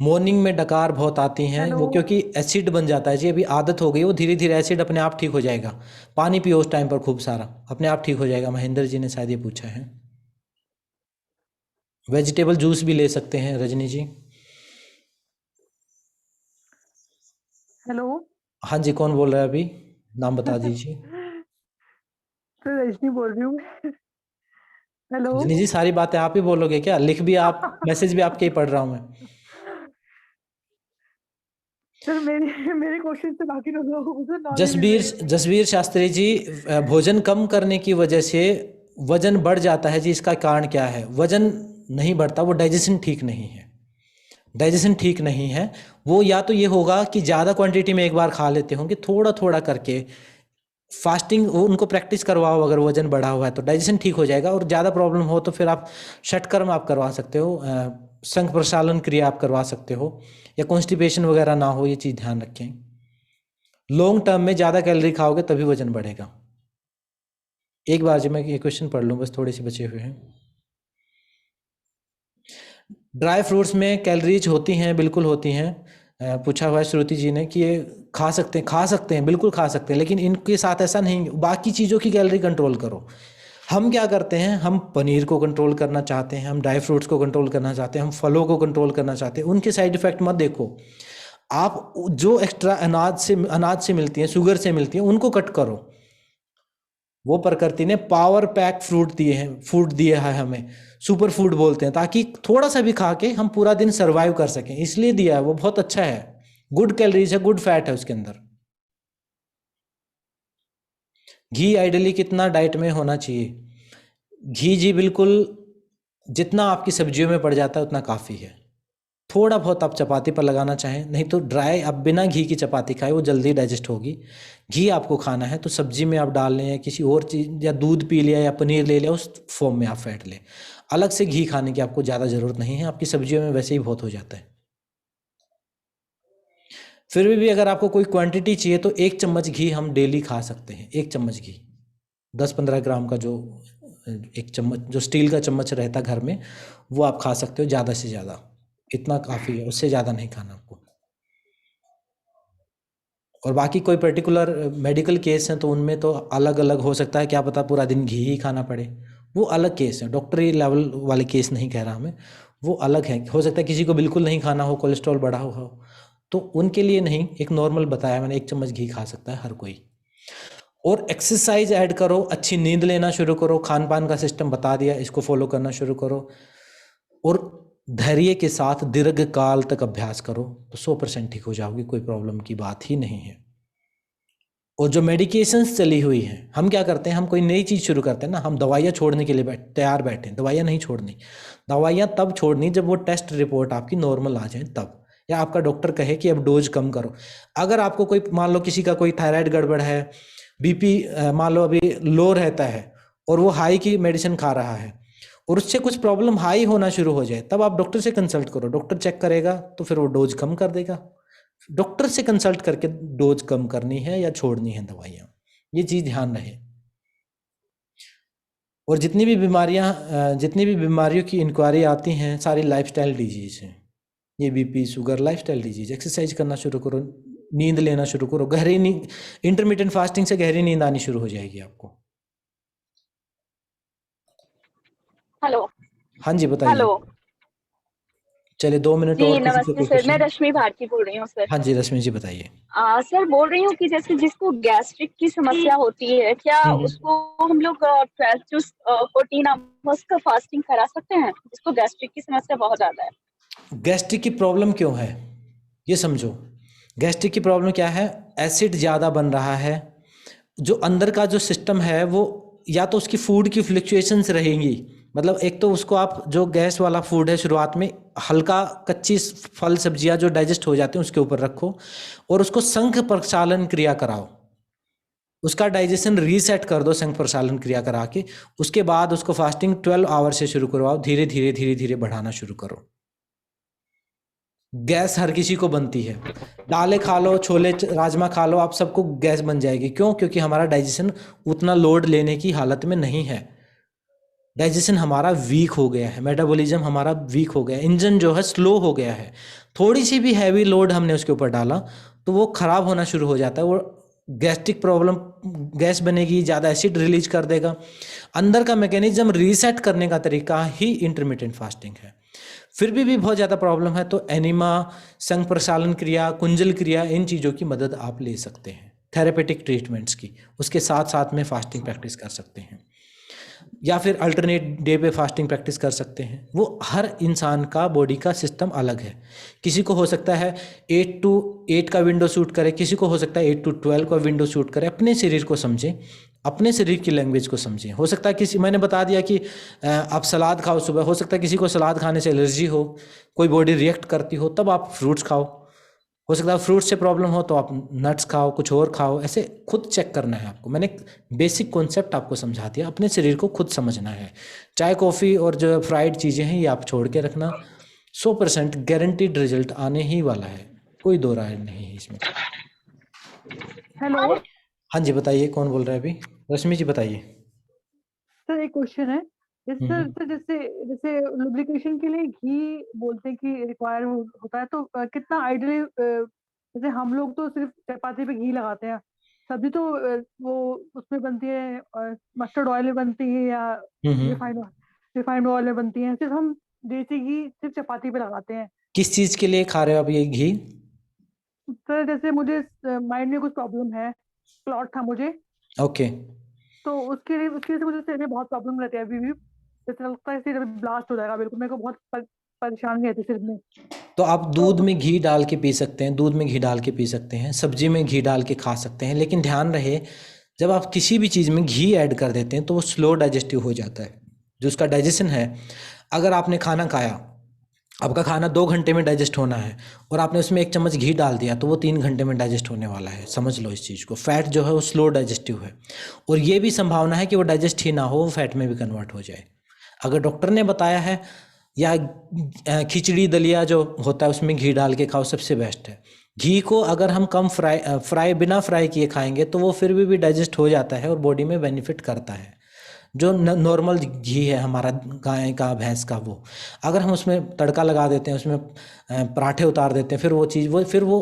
मॉर्निंग में डकार बहुत आती हैं, वो हेलो क्योंकि एसिड बन जाता है जी, अभी आदत हो गई, वो धीरे धीरे एसिड अपने आप ठीक हो जाएगा। पानी पियो उस टाइम पर खूब सारा, अपने आप ठीक हो जाएगा। महेंद्र जी ने शायद ये पूछा है। वेजिटेबल जूस भी ले सकते हैं रजनी जी। हेलो हाँ जी, कौन बोल रहा है अभी, नाम बता दीजिए। तो रजनी बोल रही हूँ। हेलो रजनी जी सारी बातें आप ही बोलोगे क्या? लिख भी आप, मैसेज भी आपके ही पढ़ रहा हूँ मैं। सर मेरी मेरे क्वेश्चन से बाकी लोगों को नॉलेज जसबीर शास्त्री जी, भोजन कम करने की वजह से वजन बढ़ जाता है जी, इसका कारण क्या है? वजन नहीं बढ़ता, वो डाइजेशन ठीक नहीं है। डाइजेशन ठीक नहीं है वो, या तो ये होगा कि ज़्यादा क्वांटिटी में एक बार खा लेते होंगे, थोड़ा थोड़ा करके फास्टिंग उनको प्रैक्टिस करवाओ। अगर वजन बढ़ा हुआ है तो डाइजेशन ठीक हो जाएगा, और ज़्यादा प्रॉब्लम हो तो फिर आप षटकर्म आप करवा सकते हो, संघ प्रसालन क्रिया आप करवा सकते हो, या कॉन्स्टिपेशन वगैरह ना हो, ये चीज़ ध्यान रखें। लॉन्ग टर्म में ज़्यादा कैलोरी खाओगे तभी वजन बढ़ेगा। एक बार जो मैं ये क्वेश्चन पढ़ लूँ, बस थोड़े से बचे हुए हैं। ड्राई फ्रूट्स में कैलोरीज होती हैं, बिल्कुल होती हैं। पूछा हुआ है श्रुति जी ने कि ये खा सकते हैं, बिल्कुल खा सकते हैं, लेकिन इनके साथ ऐसा नहीं। बाकी चीज़ों की कैलोरी कंट्रोल करो। हम क्या करते हैं, हम पनीर को कंट्रोल करना चाहते हैं, हम ड्राई फ्रूट्स को कंट्रोल करना चाहते हैं, हम फलों को कंट्रोल करना चाहते हैं। उनके साइड इफेक्ट मत देखो। आप जो एक्स्ट्रा अनाज से मिलती हैं, शुगर से मिलती हैं, उनको कट करो। वो प्रकृति ने पावर पैक फूड दिए है हमें, सुपर फूड बोलते हैं, ताकि थोड़ा सा भी खा के हम पूरा दिन सरवाइव कर सकें, इसलिए दिया है। वो बहुत अच्छा है, गुड कैलोरीज है, गुड फैट है उसके अंदर। घी आइडियली कितना डाइट में होना चाहिए? घी जी बिल्कुल जितना आपकी सब्जियों में पड़ जाता है उतना काफ़ी है। थोड़ा बहुत आप चपाती पर लगाना चाहें, नहीं तो ड्राई आप बिना घी की चपाती खाएं, वो जल्दी डाइजेस्ट होगी। घी आपको खाना है तो सब्जी में आप डाल लें, या किसी और चीज़, या दूध पी लिया या पनीर ले लिया, उस फॉर्म में आप फैट लें। अलग से घी खाने की आपको ज़्यादा ज़रूरत नहीं है, आपकी सब्जियों में वैसे ही बहुत हो जाता है। फिर भी अगर आपको कोई क्वांटिटी चाहिए तो 1 चम्मच घी हम डेली खा सकते हैं। 1 चम्मच घी 10-15 ग्राम का, जो 1 चम्मच जो स्टील का चम्मच रहता घर में, वो आप खा सकते हो। ज़्यादा से ज़्यादा इतना काफ़ी है, उससे ज़्यादा नहीं खाना आपको। और बाकी कोई पर्टिकुलर मेडिकल केस हैं तो उनमें तो अलग अलग हो सकता है, क्या पता पूरा दिन घी ही खाना पड़े, वो अलग केस है। डॉक्टरी लेवल वाले केस नहीं कह रहा मैं, वो अलग है। हो सकता है किसी को बिल्कुल नहीं खाना हो, कोलेस्ट्रॉल बढ़ा हो, तो उनके लिए नहीं, एक नॉर्मल बताया मैंने, 1 चम्मच घी खा सकता है हर कोई। और एक्सरसाइज ऐड करो, अच्छी नींद लेना शुरू करो, खान पान का सिस्टम बता दिया, इसको फॉलो करना शुरू करो, और धैर्य के साथ दीर्घ काल तक अभ्यास करो तो 100% ठीक हो जाओगे, कोई प्रॉब्लम की बात ही नहीं है। और जो मेडिकेशंस चली हुई हैं, हम क्या करते हैं, हम कोई नई चीज़ शुरू करते हैं ना, हम दवाइयाँ छोड़ने के लिए तैयार बैठे हैं। दवाइयाँ नहीं छोड़नी, दवाइयाँ तब छोड़नी जब वो टेस्ट रिपोर्ट आपकी नॉर्मल आ जाए तब, या आपका डॉक्टर कहे कि अब डोज कम करो। अगर आपको कोई, मान लो किसी का कोई थायराइड गड़बड़ है, बीपी मान लो अभी लो रहता है, और वो हाई की मेडिसिन खा रहा है, और उससे कुछ प्रॉब्लम हाई होना शुरू हो जाए, तब आप डॉक्टर से कंसल्ट करो। डॉक्टर चेक करेगा तो फिर वो डोज कम कर देगा। डॉक्टर से कंसल्ट करके डोज कम करनी है या छोड़नी है दवाइयाँ, ये चीज़ ध्यान रहे। और जितनी भी बीमारियों की इंक्वायरी आती हैं, सारी लाइफस्टाइल डिजीज हैं। ये BP, sugar, lifestyle disease. Exercise करना शुरू करो, नींद लेना शुरू करो, गहरी नींद, इंटरमिटेंट फास्टिंग से गहरी नींद आनी शुरू हो जाएगी आपको। हेलो। हाँ जी बताइए। हेलो चलिए 2 मिनट जी, और। किसी को नमस्ते कोई सर, मैं क्वेश्चन? रश्मि भारती बोल रही हूँ सर। हाँ जी रश्मि जी बताइए। सर बोल रही हूँ कि जैसे जिसको गैस्ट्रिक की समस्या होती है, क्या उसको हम लोग 12 to 14 आवर्स का फास्टिंग करा सकते हैं, जिसको गैस्ट्रिक की समस्या बहुत ज्यादा है? गैस्ट्रिक की प्रॉब्लम क्यों है ये समझो। गैस्ट्रिक की प्रॉब्लम क्या है? एसिड ज़्यादा बन रहा है, जो अंदर का जो सिस्टम है वो, या तो उसकी फूड की फ्लक्चुएशंस रहेंगी। मतलब एक तो उसको आप जो गैस वाला फूड है शुरुआत में हल्का कच्ची फल सब्जियां जो डाइजेस्ट हो जाते हैं उसके ऊपर रखो, और उसको संघ प्रक्षालन क्रिया कराओ, उसका डाइजेशन रीसेट कर दो संघ प्रक्षालन क्रिया करा के। उसके बाद उसको फास्टिंग 12 आवर से शुरू करवाओ, धीरे धीरे धीरे धीरे बढ़ाना शुरू करो। गैस हर किसी को बनती है, दालें खा लो, छोले राजमा खा लो, आप सबको गैस बन जाएगी। क्यों? क्योंकि हमारा डाइजेशन उतना लोड लेने की हालत में नहीं है। डाइजेशन हमारा वीक हो गया है, मेटाबॉलिज्म हमारा वीक हो गया है, इंजन जो है स्लो हो गया है। थोड़ी सी भी हैवी लोड हमने उसके ऊपर डाला तो वो खराब होना शुरू हो जाता है, वो गैस्ट्रिक प्रॉब्लम, गैस बनेगी, ज़्यादा एसिड रिलीज कर देगा। अंदर का मैकेनिज्म रीसेट करने का तरीका ही इंटरमिटेंट फास्टिंग है। फिर भी बहुत ज़्यादा प्रॉब्लम है तो एनिमा, संघ प्रसालन क्रिया, कुंजल क्रिया, इन चीज़ों की मदद आप ले सकते हैं, थेरेपेटिक ट्रीटमेंट्स की। उसके साथ साथ में फास्टिंग प्रैक्टिस कर सकते हैं, या फिर अल्टरनेट डे पे फास्टिंग प्रैक्टिस कर सकते हैं। वो हर इंसान का बॉडी का सिस्टम अलग है। किसी को हो सकता है 8 to 8 का विंडो शूट करे, किसी को हो सकता है 8 to 12 का विंडो शूट करे। अपने शरीर को समझें, अपने शरीर की लैंग्वेज को समझें। हो सकता है किसी, मैंने बता दिया कि आप सलाद खाओ सुबह, हो सकता है किसी को सलाद खाने से एलर्जी हो, कोई बॉडी रिएक्ट करती हो, तब आप फ्रूट्स खाओ। हो सकता है फ्रूट से प्रॉब्लम हो तो आप नट्स खाओ, कुछ और खाओ। ऐसे खुद चेक करना है आपको। मैंने बेसिक कॉन्सेप्ट आपको समझा दिया, अपने शरीर को खुद समझना है। चाय कॉफ़ी और जो फ्राइड चीज़ें हैं ये आप छोड़ के रखना। 100% गारंटीड रिजल्ट आने ही वाला है, कोई दो राय नहीं है इसमें। हेलो हाँ जी बताइए, कौन बोल रहा है अभी? रश्मि जी बताइए। सर, एक क्वेश्चन है। जैसे सर, जैसे जैसे लुब्रिकेशन के लिए घी बोलते हैं कि रिक्वायर होता है, तो कितना आइडियली, जैसे हम लोग तो सिर्फ चपाती पे घी लगाते हैं, सब्जी तो वो उसमें बनती है, मस्टर्ड ऑयल में बनती है या रिफाइंड ऑयल में बनती है। सिर्फ हम देसी घी सिर्फ चपाती पे लगाते हैं। किस चीज़ के लिए खा रहे हो आप ये घी? सर, जैसे मुझे माइंड में कुछ प्रॉब्लम है, क्लॉट था मुझे, ओके। तो उसके वजह से मुझे सिर में बहुत प्रॉब्लम रहती है अभी भी। जैसे लगता है सिर अभी ब्लास्ट हो जाएगा बिल्कुल। मेरे को बहुत परेशानी रहती है सिर में। तो आप दूध में घी डाल के पी सकते हैं, दूध में घी डाल के पी सकते हैं, सब्जी में घी डाल के खा सकते हैं। लेकिन ध्यान रहे, जब आप किसी भी चीज़ में घी ऐड कर देते हैं तो वो स्लो डाइजेस्टिव हो जाता है। जो उसका डाइजेशन है, अगर आपने खाना खाया, आपका खाना 2 घंटे में डाइजेस्ट होना है और आपने उसमें 1 चम्मच घी डाल दिया तो वो 3 घंटे में डाइजेस्ट होने वाला है। समझ लो इस चीज़ को। फैट जो है वो स्लो डाइजेस्टिव है, और ये भी संभावना है कि वो डाइजेस्ट ही ना हो, वो फैट में भी कन्वर्ट हो जाए। अगर डॉक्टर ने बताया है, या खिचड़ी दलिया जो होता है उसमें घी डाल के खाओ, सबसे बेस्ट है। घी को अगर हम कम बिना फ्राई किए खाएंगे तो वो फिर भी डाइजेस्ट हो जाता है और बॉडी में बेनिफिट करता है। जो नॉर्मल घी है हमारा, गाय का, भैंस का, वो अगर हम उसमें तड़का लगा देते हैं, उसमें पराठे उतार देते हैं, फिर वो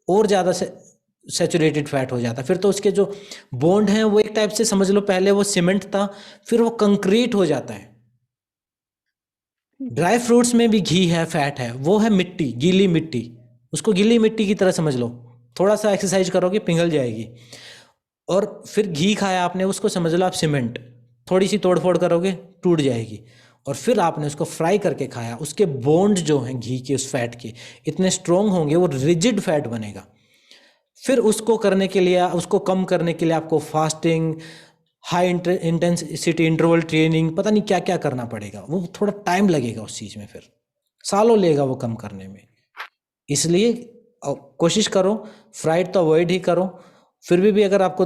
और ज़्यादा सैचुरेटेड फैट हो जाता है। फिर तो उसके जो बॉन्ड हैं वो एक टाइप से समझ लो, पहले वो सीमेंट था, फिर वो कंक्रीट हो जाता है। ड्राई फ्रूट्स में भी घी है, फैट है, वो है मिट्टी, गीली मिट्टी। उसको गीली मिट्टी की तरह समझ लो। थोड़ा सा एक्सरसाइज करोगे पिघल जाएगी। और फिर घी खाया आपने, उसको समझ लो आप सीमेंट, थोड़ी सी तोड़फोड़ करोगे टूट जाएगी। और फिर आपने उसको फ्राई करके खाया, उसके बॉन्ड जो हैं घी के, उस फैट के, इतने स्ट्रॉन्ग होंगे, वो रिजिड फैट बनेगा। फिर उसको करने के लिए, उसको कम करने के लिए आपको fasting, high intensity interval training, पता नहीं क्या क्या करना पड़ेगा। वो थोड़ा टाइम लगेगा उस चीज़ में, फिर सालों लेगा वो कम करने में। इसलिए कोशिश करो, फ्राइड तो अवॉइड ही करो। फिर भी अगर आपको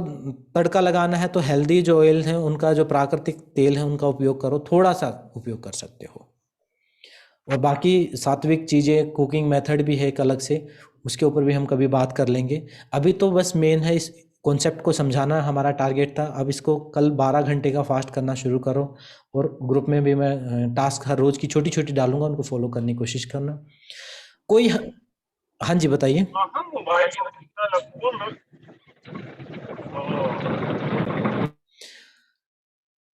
तड़का लगाना है तो हेल्दी जो ऑयल हैं, उनका जो प्राकृतिक तेल है उनका उपयोग करो, थोड़ा सा उपयोग कर सकते हो। और बाकी सात्विक चीज़ें, कुकिंग मेथड भी है एक अलग से, उसके ऊपर भी हम कभी बात कर लेंगे। अभी तो बस मेन है इस कॉन्सेप्ट को समझाना हमारा टारगेट था। अब इसको कल 12 घंटे का फास्ट करना शुरू करो, और ग्रुप में भी मैं टास्क हर रोज़ की छोटी छोटी डालूंगा, उनको फॉलो करने की कोशिश करना। कोई हाँ जी बताइए।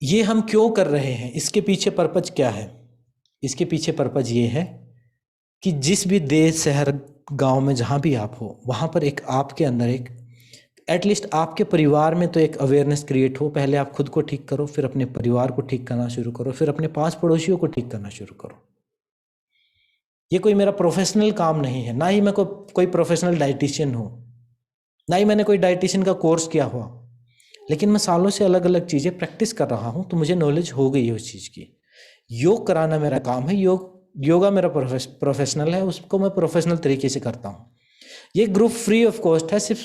ये हम क्यों कर रहे हैं, इसके पीछे पर्पज क्या है? इसके पीछे पर्पज ये है कि जिस भी देश, शहर, गांव में जहाँ भी आप हो, वहाँ पर एक आपके अंदर एक एटलीस्ट आपके परिवार में तो एक अवेयरनेस क्रिएट हो। पहले आप खुद को ठीक करो, फिर अपने परिवार को ठीक करना शुरू करो, फिर अपने पास पड़ोसियों को ठीक करना शुरू करो। ये कोई मेरा प्रोफेशनल काम नहीं है, ना ही मैं कोई प्रोफेशनल डाइटिशियन हूँ, ना ही मैंने कोई डाइटिशियन का कोर्स किया हुआ, लेकिन मैं सालों से अलग अलग चीज़ें प्रैक्टिस कर रहा हूँ, तो मुझे नॉलेज हो गई है उस चीज़ की। योग कराना मेरा काम है, योगा मेरा प्रोफेशनल है, उसको मैं प्रोफेशनल तरीके से करता हूँ। ये ग्रुप फ्री ऑफ कॉस्ट है, सिर्फ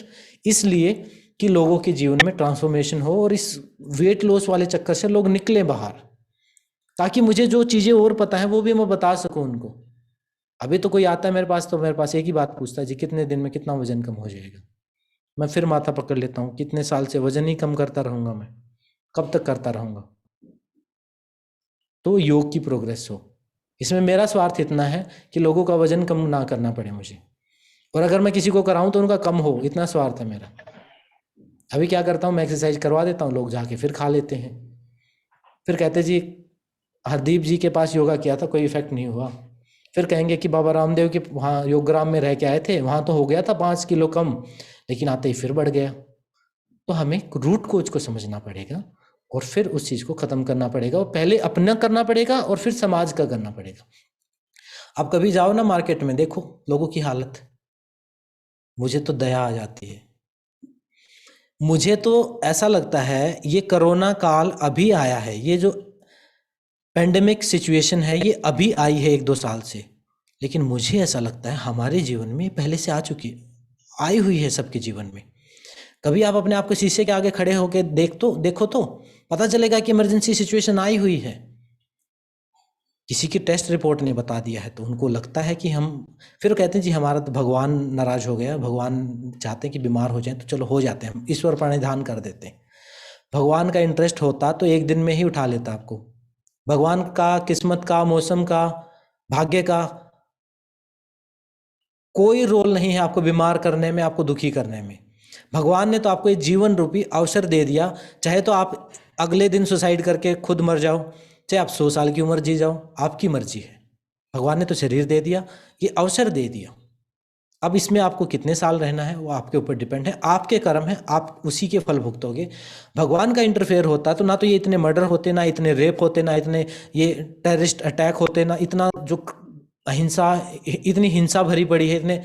इसलिए कि लोगों के जीवन में ट्रांसफॉर्मेशन हो और इस वेट लॉस वाले चक्कर से लोग निकले बाहर, ताकि मुझे जो चीज़ें और पता है वो भी मैं बता सकूं उनको। अभी तो कोई आता है मेरे पास तो मेरे पास एक ही बात पूछता है, जी कितने दिन में कितना वजन कम हो जाएगा। मैं फिर माथा पकड़ लेता हूँ, कितने साल से वजन ही कम करता रहूंगा, मैं कब तक करता रहूंगा। तो योग की प्रोग्रेस हो, इसमें मेरा स्वार्थ इतना है कि लोगों का वजन कम ना करना पड़े मुझे, और अगर मैं किसी को कराऊं तो उनका कम हो, इतना स्वार्थ है मेरा। अभी क्या करता हूँ, मैं एक्सरसाइज करवा देता हूँ, लोग जाके फिर खा लेते हैं, फिर कहते जी हरदीप जी के पास योगा किया था कोई इफेक्ट नहीं हुआ। फिर कहेंगे कि बाबा रामदेव के वहाँ योगग्राम में रह के आए थे, वहाँ तो हो गया था 5 किलो कम, लेकिन आते ही फिर बढ़ गया। तो हमें रूट कोच को समझना पड़ेगा और फिर उस चीज को खत्म करना पड़ेगा, और पहले अपना करना पड़ेगा और फिर समाज का करना पड़ेगा। आप कभी जाओ ना मार्केट में, देखो लोगों की हालत, मुझे तो दया आ जाती है। मुझे तो ऐसा लगता है ये कोरोना काल अभी आया है, ये जो पेंडेमिक सिचुएशन है ये अभी आई है 1-2 साल से, लेकिन मुझे ऐसा लगता है हमारे जीवन में पहले से आ चुकी, आई हुई है सबके जीवन में। कभी आप अपने आप को शीशे के आगे खड़े होकर देखो तो पता चलेगा कि इमरजेंसी सिचुएशन आई हुई है। किसी की टेस्ट रिपोर्ट ने बता दिया है तो उनको लगता है कि हम, फिर कहते हैं जी हमारा तो भगवान नाराज हो गया, भगवान चाहते हैं कि बीमार हो जाए तो चलो हो जाते हैं, हम ईश्वर प्रणिधान कर देते हैं। भगवान का इंटरेस्ट होता तो एक दिन में ही उठा लेता आपको। भगवान का, किस्मत का, मौसम का, भाग्य का कोई रोल नहीं है आपको बीमार करने में, आपको दुखी करने में। भगवान ने तो आपको एक जीवन रूपी अवसर दे दिया, चाहे तो आप अगले दिन सुसाइड करके खुद मर जाओ, चाहे आप 100 साल की उम्र जी जाओ, आपकी मर्जी है। भगवान ने तो शरीर दे दिया, ये अवसर दे दिया। अब इसमें आपको कितने साल रहना है वो आपके ऊपर डिपेंड है, आपके कर्म है, आप उसी के फल भुगतोगे। भगवान का इंटरफेयर होता तो ना तो ये इतने मर्डर होते, ना इतने रेप होते, ना इतने ये टेररिस्ट अटैक होते, ना इतना जो अहिंसा, इतनी हिंसा भरी पड़ी है, इतने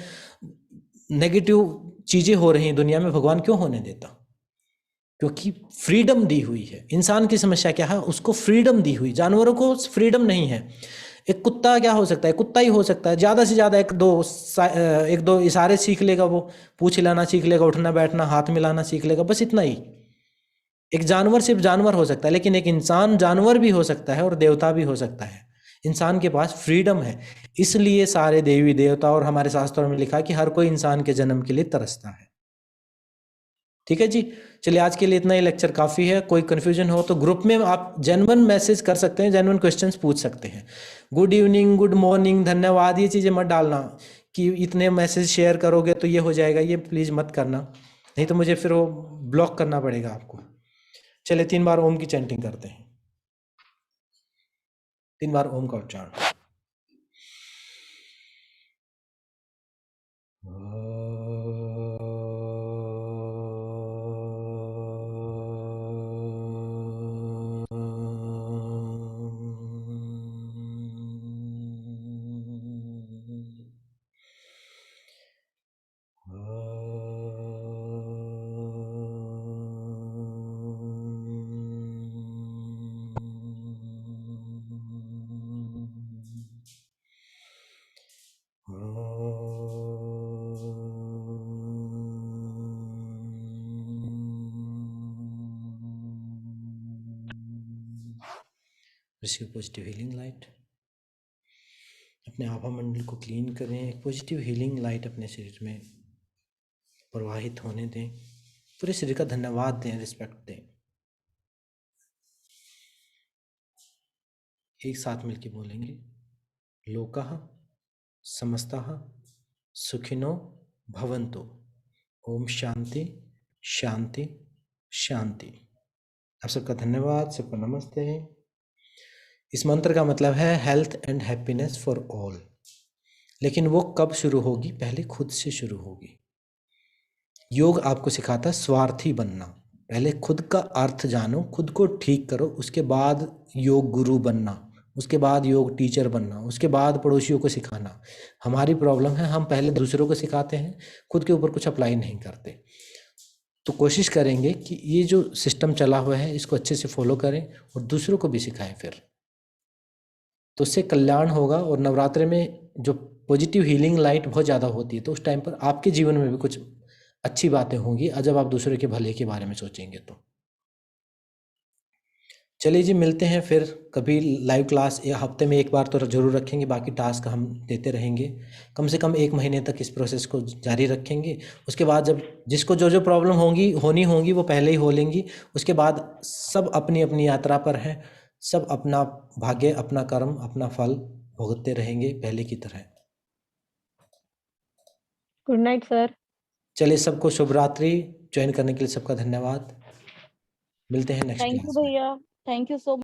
नेगेटिव चीजें हो रही हैं दुनिया में, भगवान क्यों होने देता? क्योंकि फ्रीडम दी हुई है। इंसान की समस्या क्या है, उसको फ्रीडम दी हुई, जानवरों को फ्रीडम नहीं है। एक कुत्ता क्या हो सकता है, कुत्ता ही हो सकता है, ज़्यादा से ज़्यादा एक दो इशारे सीख लेगा, वो पूछ हिलाना सीख लेगा, उठना बैठना, हाथ मिलाना सीख लेगा, बस इतना ही। एक जानवर सिर्फ जानवर हो सकता है, लेकिन एक इंसान जानवर भी हो सकता है और देवता भी हो सकता है। इंसान के पास फ्रीडम है, इसलिए सारे देवी देवता और हमारे शास्त्रों में लिखा है कि हर कोई इंसान के जन्म के लिए तरसता है। ठीक है जी, चलिए आज के लिए इतना ही लेक्चर काफ़ी है। कोई कन्फ्यूजन हो तो ग्रुप में आप जेन्युइन मैसेज कर सकते हैं, जेन्युइन क्वेश्चंस पूछ सकते हैं। गुड इवनिंग, गुड मॉर्निंग, धन्यवाद, ये चीज़ें मत डालना कि इतने मैसेज शेयर करोगे तो ये हो जाएगा, ये प्लीज़ मत करना, नहीं तो मुझे फिर वो ब्लॉक करना पड़ेगा आपको। चलिए 3 बार ओम की चैंटिंग करते हैं, 3 बार ओम का उच्चारण। Receive positive healing light. अपने आभा मंडल को क्लीन करें, एक पॉजिटिव हीलिंग लाइट अपने शरीर में प्रवाहित होने दें, पूरे शरीर का धन्यवाद दें, रिस्पेक्ट दें। एक साथ मिलकर बोलेंगे, लोकः समस्तः सुखिनो भवन्तु, ओम शांति शांति शांति। आप सबका धन्यवाद, सबको नमस्ते। इस मंत्र का मतलब है health and happiness for all, लेकिन वो कब शुरू होगी? पहले खुद से शुरू होगी। योग आपको सिखाता है स्वार्थी बनना, पहले खुद का अर्थ जानो, खुद को ठीक करो, उसके बाद योग गुरु बनना, उसके बाद योग टीचर बनना, उसके बाद पड़ोसियों को सिखाना। हमारी प्रॉब्लम है, हम पहले दूसरों को सिखाते हैं, खुद के ऊपर कुछ अप्लाई नहीं करते। तो कोशिश करेंगे कि ये जो सिस्टम चला हुआ है इसको अच्छे से फॉलो करें और दूसरों को भी सिखाएं, फिर तो उससे कल्याण होगा। और नवरात्रि में जो पॉजिटिव हीलिंग लाइट बहुत ज़्यादा होती है, तो उस टाइम पर आपके जीवन में भी कुछ अच्छी बातें होंगी, जब आप दूसरे के भले के बारे में सोचेंगे तो। चलिए जी, मिलते हैं फिर कभी लाइव क्लास हफ्ते में एक बार तो ज़रूर रखेंगे, बाकी टास्क हम देते रहेंगे। कम से कम 1 महीने तक इस प्रोसेस को जारी रखेंगे। उसके बाद जब जिसको जो प्रॉब्लम होनी होंगी वो पहले ही हो लेंगी। उसके बाद सब अपनी अपनी यात्रा पर हैं, सब अपना भाग्य, अपना कर्म, अपना फल भुगतते रहेंगे पहले की तरह। Good night sir. चलिए, सबको शुभ रात्रि। ज्वाइन करने के लिए सबका धन्यवाद। मिलते हैं नेक्स्ट थैंक यू क्लास में। भैया, थैंक यू सो